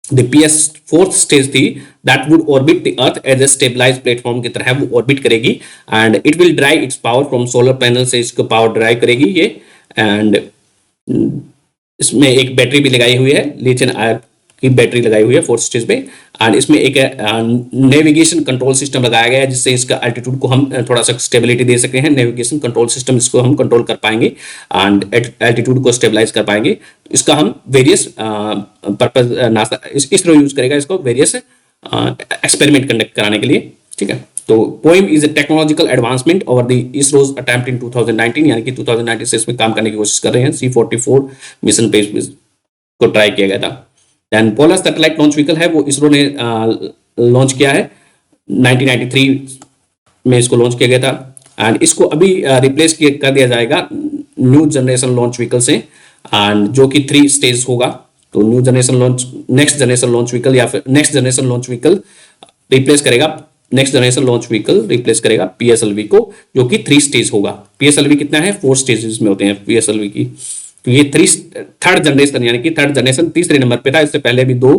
[SPEAKER 1] the PS4th stage थी that would orbit the earth as a stabilized platform की तरह वो orbit करेगी and it will derive its power from solar panel से इसको power drive करेगी ये। एंड इसमें एक बैटरी भी लगाई हुई है, लिथियम आयन की बैटरी लगाई हुई है 4th स्टेज पे। एंड इसमें एक नेविगेशन कंट्रोल सिस्टम लगाया गया है जिससे इसका एल्टीट्यूड को हम थोड़ा सा स्टेबिलिटी दे सकते हैं। नेविगेशन कंट्रोल सिस्टम, इसको हम कंट्रोल कर पाएंगे एंड एल्टीट्यूड को स्टेबलाइज कर पाएंगे। इसका हम various purpose NASA ISRO use करेगा इसको वेरियस एक्सपेरिमेंट कंडक्ट कराने के लिए, ठीक है। तो poem is a technological advancement over the ISRO's attempt in 2019, यानी कि 2019 से इसमें काम करने की कोशिश कर रहे हैं। C44 मिशन पे को ट्राई किया गया था। Then polar satellite launch vehicle है वो इसरो ने लॉन्च किया है 1993 में, इसको लॉन्च किया गया था। एंड इसको अभी रिप्लेस कर दिया जाएगा न्यू जनरेशन लॉन्च व्हीकल से, एंड जो कि 3 स्टेज होगा। तो new generation launch, next generation launch vehicle या फिर next generation launch vehicle replace करेगा, next generation launch vehicle replace करेगा पीएसएलवी को, जो कि 3 स्टेज होगा। पीएसएलवी कितना है, 4 स्टेजेस में होते हैं पीएसएलवी की। तो ये थर्ड जनरेशन, यानी कि थर्ड जनरेशन तीसरे नंबर पे था। इससे पहले भी 2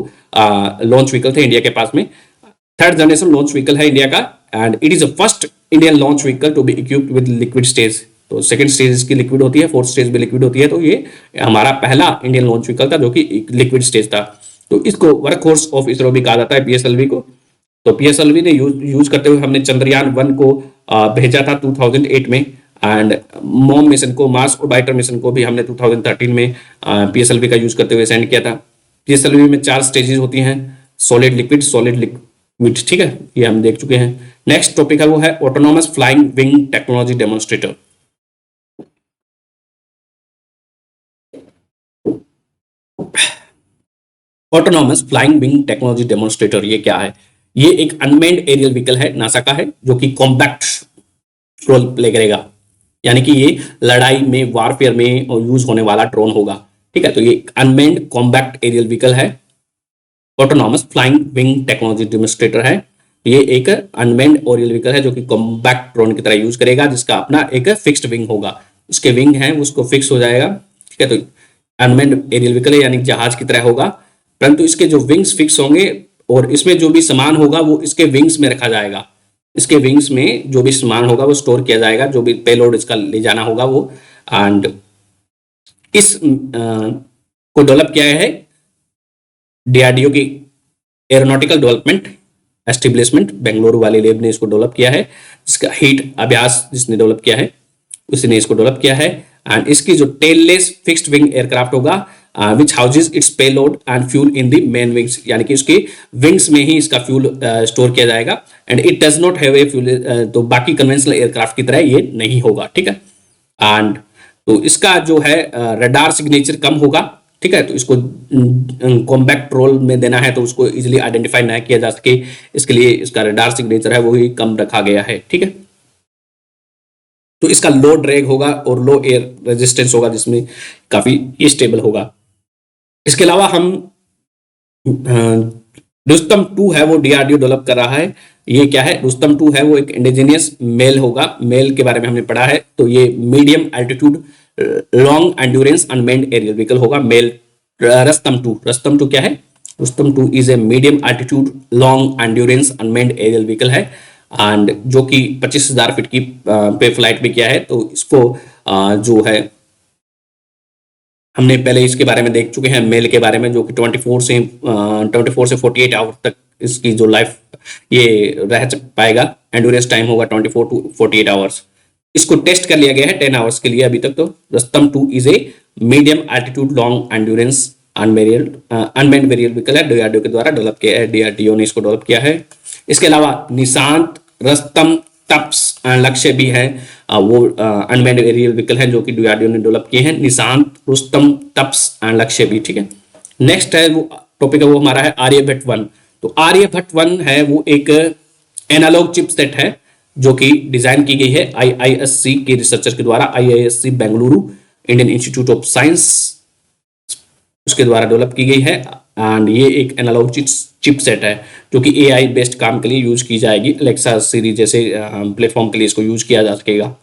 [SPEAKER 1] लॉन्च व्हीकल थे इंडिया के पास में। थर्ड जनरेशन लॉन्च व्हीकल है इंडिया का, and it is the first Indian launch vehicle to be equipped with liquid stage. तो सेकंड स्टेज इसकी लिक्विड होती है, फोर्थ स्टेज भी लिक्विड होती है। तो ये हमारा पहला इंडियन लॉन्च व्हीकल था जो कि लिक्विड स्टेज था। तो इसको वर्क हॉर्स ऑफ इसरो भी कहा जाता है पीएसएलवी को। तो पीएसएलवी ने यूज करते हुए हमने चंद्रयान 1 को भेजा था 2008 में, एंड मॉम मिशन को, मार्स ऑर्बिटर मिशन को भी हमने 2013 में पीएसएलवी का यूज करते हुए सेंड किया था। पीएसएलवी में 4 स्टेजेस होती हैं, सॉलिड लिक्विड, सॉलिड लिक्विड, ठीक है, ये हम देख चुके हैं। नेक्स्ट टॉपिक है वो है autonomous flying wing technology demonstrator. Autonomous flying wing technology demonstrator ये क्या है? ये एक अनमेन्ड एरियल व्हीकल है नासा का है, जो कि कॉम्पैक्ट रोल प्ले करेगा, यानी कि ये लड़ाई में, वारफेयर में यूज होने वाला ड्रोन होगा, ठीक है। तो ये अनमेन्ड कॉम्पैक्ट एरियल व्हीकल है, autonomous flying wing technology demonstrator है। ये एक अनमेन्ड एरियल व्हीकल है जो कि कॉम्पैक्ट ड्रोन की तरह यूज करेगा, जिसका अपना एक फिक्स्ड विंग होगा। इसके विंग है उसको फिक्स हो जाएगा, ठीक है। तो अनमेन्ड एरियल व्हीकल है, यानी जहाज की तरह होगा, परंतु इसके जो विंग्स फिक्स होंगे और इसमें जो भी सामान होगा वो इसके विंग्स में रखा जाएगा। इसके विंग्स में जो भी सामान होगा वो स्टोर किया जाएगा, जो भी पेलोड इसका ले जाना होगा वो। एंड इस को डेवलप किया है डीआरडीओ की एरोनॉटिकल डेवलपमेंट एस्टेब्लिशमेंट बेंगलुरु वाली लैब ने इसको डेवलप किया है। इसका हीट अभ्यास जिसने डेवलप किया है उसी ने इसको डेवलप किया है। एंड इसकी जो टेललेस फिक्स्ड विंग एयरक्राफ्ट होगा which houses its payload and fuel in the main wings, यानी कि उसके विंग्स में ही इसका फ्यूल स्टोर किया जाएगा। And it does not have a fuel, तो बाकी कन्वेंशनल एयरक्राफ्ट की तरह ये नहीं होगा, ठीक है। एंड तो इसका जो है रडार सिग्नेचर कम होगा, ठीक है। तो इसको कॉम्पैक्ट रोल में देना है तो उसको इजिली आइडेंटिफाई ना किया जा सके, इसके लिए इसका रडार सिग्नेचर है वो ही कम रखा गया है, ठीक है। तो इसका लो ड्रैग होगा और लो एयर रेजिस्टेंस होगा, जिसमें काफी स्टेबल होगा। इसके अलावा हम रुस्तम 2 है वो डीआरडीओ डेवलप कर रहा है। ये क्या है? रुस्तम 2 है वो एक इंडिजिनियस मेल होगा, मेल के बारे में हमने पढ़ा है। तो ये medium altitude long endurance unmanned aerial vehicle होगा मेल रुस्तम 2। रुस्तम 2 क्या है? Rustom 2 is a medium altitude long endurance unmanned aerial vehicle है, एंड जो कि 25,000 फीट की पे फ्लाइट में किया है। तो इसको जो है हमने पहले इसके बारे में देख चुके हैं, मेल के बारे में, जो कि 24 से 48 आवर तक इसकी जो लाइफ ये रह पाएगा। एंड्योरेंस टाइम होगा 24 टू 48 आवर्स। इसको टेस्ट कर लिया गया है 10 आवर्स के लिए अभी तक। तो Rustam 2 is a medium altitude long endurance unmanned variable vehicle है, डीआरडीओ के द्वारा डेवलप किया है, डीआरडीओ ने इसको डेवलप किया है। इसके अलावा निशांत, रुस्तम, तप्स लक्ष्य भी है, वो अनमेन्ड एरियल व्हीकल है जो कि डीआरडीओ ने डेवलप किए हैं। निशांत, रुस्तम, तप्स एंड लक्ष्य भी, ठीक है। नेक्स्ट है वो टॉपिक है वो हमारा है आर्यभट्ट 1। तो आर्यभट्ट 1 है वो एक एनालॉग चिपसेट है जो कि डिजाइन की गई है आईआईएससी के रिसर्चर के द्वारा। IISc Bengaluru Indian institute of science उसके द्वारा डेवलप की गई है। एंड ये एक एनालॉग चिपसेट है जो कि एआई बेस्ड काम के लिए यूज की जाएगी। अलेक्सा, सीरी जैसे प्लेटफॉर्म के लिए इसको यूज किया जा सकेगा,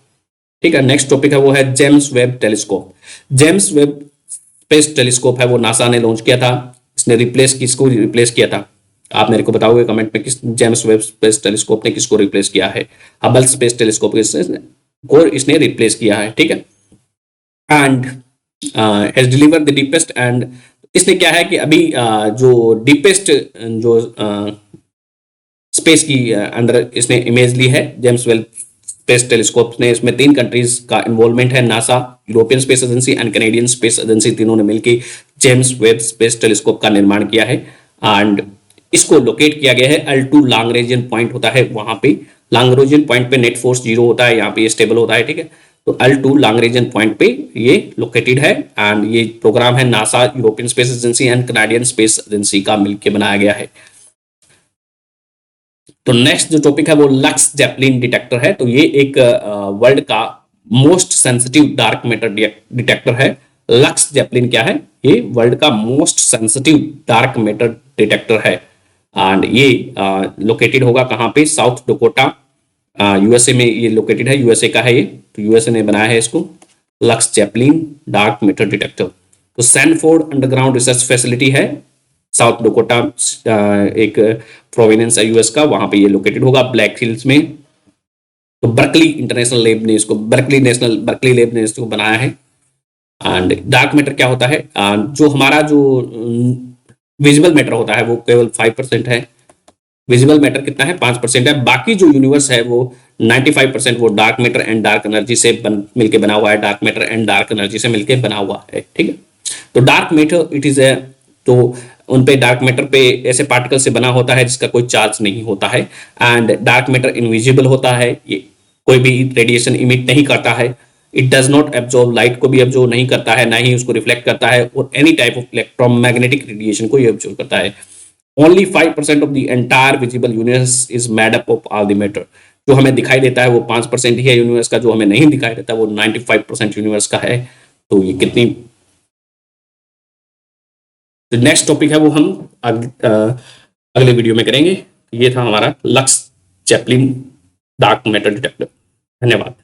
[SPEAKER 1] ठीक है। नेक्स्ट टॉपिक है वो है James Webb telescope. James Webb space telescope है वो नासा ने लॉन्च किया था। इसने किसको रिप्लेस किया था? आप मेरे को बताओगे कमेंट में, किस जेम्स वेब स्पेस टेलीस्कोप ने किसको रिप्लेस किया है? हबल स्पेस टेलीस्कोप को इसने रिप्लेस किया है, ठीक है। And has delivered the deepest, and इसने क्या है कि अभी जो डीपेस्ट जो स्पेस की अंदर इसने इमेज ली है जेम्स वेब स्पेस टेलीस्कोप ने। इसमें 3 कंट्रीज का इन्वॉल्वमेंट है, NASA, European space agency and Canadian space agency, तीनों ने मिलकर जेम्स वेब स्पेस टेलीस्कोप का निर्माण किया है। एंड इसको लोकेट किया गया है L2 लैग्रेंजियन पॉइंट होता है वहां पे। लैग्रेंजियन पॉइंट पे नेट फोर्स 0 होता है, यहाँ पे स्टेबल होता है, ठीक है। तो L2 लैग्रेंजियन पॉइंट पे ये लोकेटेड है एंड ये प्रोग्राम है NASA, European space agency and Canadian space agency का मिलकर बनाया गया है। तो नेक्स्ट जो टॉपिक है वो लक्स जेपलिन डिटेक्टर है। तो ये एक वर्ल्ड का most sensitive dark matter detector है। लक्स जेपलिन क्या है? ये वर्ल्ड का most sensitive dark matter detector है एंड ये लोकेटेड होगा कहाँ पे? साउथ डकोटा, यूएसए में ये लोकेटेड है। यूएसए का है ये, तो यूएसए ने बनाया है इसको, lux Zeppelin dark matter detector. तो सैनफोर्ड अंडरग्राउंड रिसर्च फैसिलिटी है, साउथ डकोटा एक प्रोविनेंस है यूएस का, वहां पे ये लोकेटेड होगा ब्लैक हिल्स में। तो बर्कली इंटरनेशनल लैब ने इसको, बर्कली लैब ने इसको बनाया है। एंड डार्क मैटर क्या होता है? जो हमारा जो विजिबल मैटर होता है वो केवल 5% है। विजिबल मैटर कितना है? 5% है। बाकी जो यूनिवर्स है वो 95% वो dark matter and dark energy से मिलकर बना हुआ है, dark matter and dark energy से मिलकर बना हुआ है, ठीक है। तो dark matter it is a, तो उन पे डार्क मैटर पे ऐसे पार्टिकल से बना होता है जिसका कोई चार्ज नहीं होता है एंड डार्क मैटर इनविजिबल होता है, ये कोई भी रेडिएशन इमिट नहीं करता है। It does not absorb, light को भी एब्जॉर्ब नहीं करता है, ना ही उसको रिफ्लेक्ट करता है, और any type of electromagnetic radiation को ये एब्जॉर्ब करता है। Only 5% of the entire visible universe is made up of all the matter. जो हमें दिखाई देता है वो 5% ही है यूनिवर्स का, जो हमें नहीं दिखाई देता वो 95% यूनिवर्स का है। तो ये कितनी, जो नेक्स्ट टॉपिक है वो हम अगले वीडियो में करेंगे। ये था हमारा lux Zeppelin dark matter detector. धन्यवाद।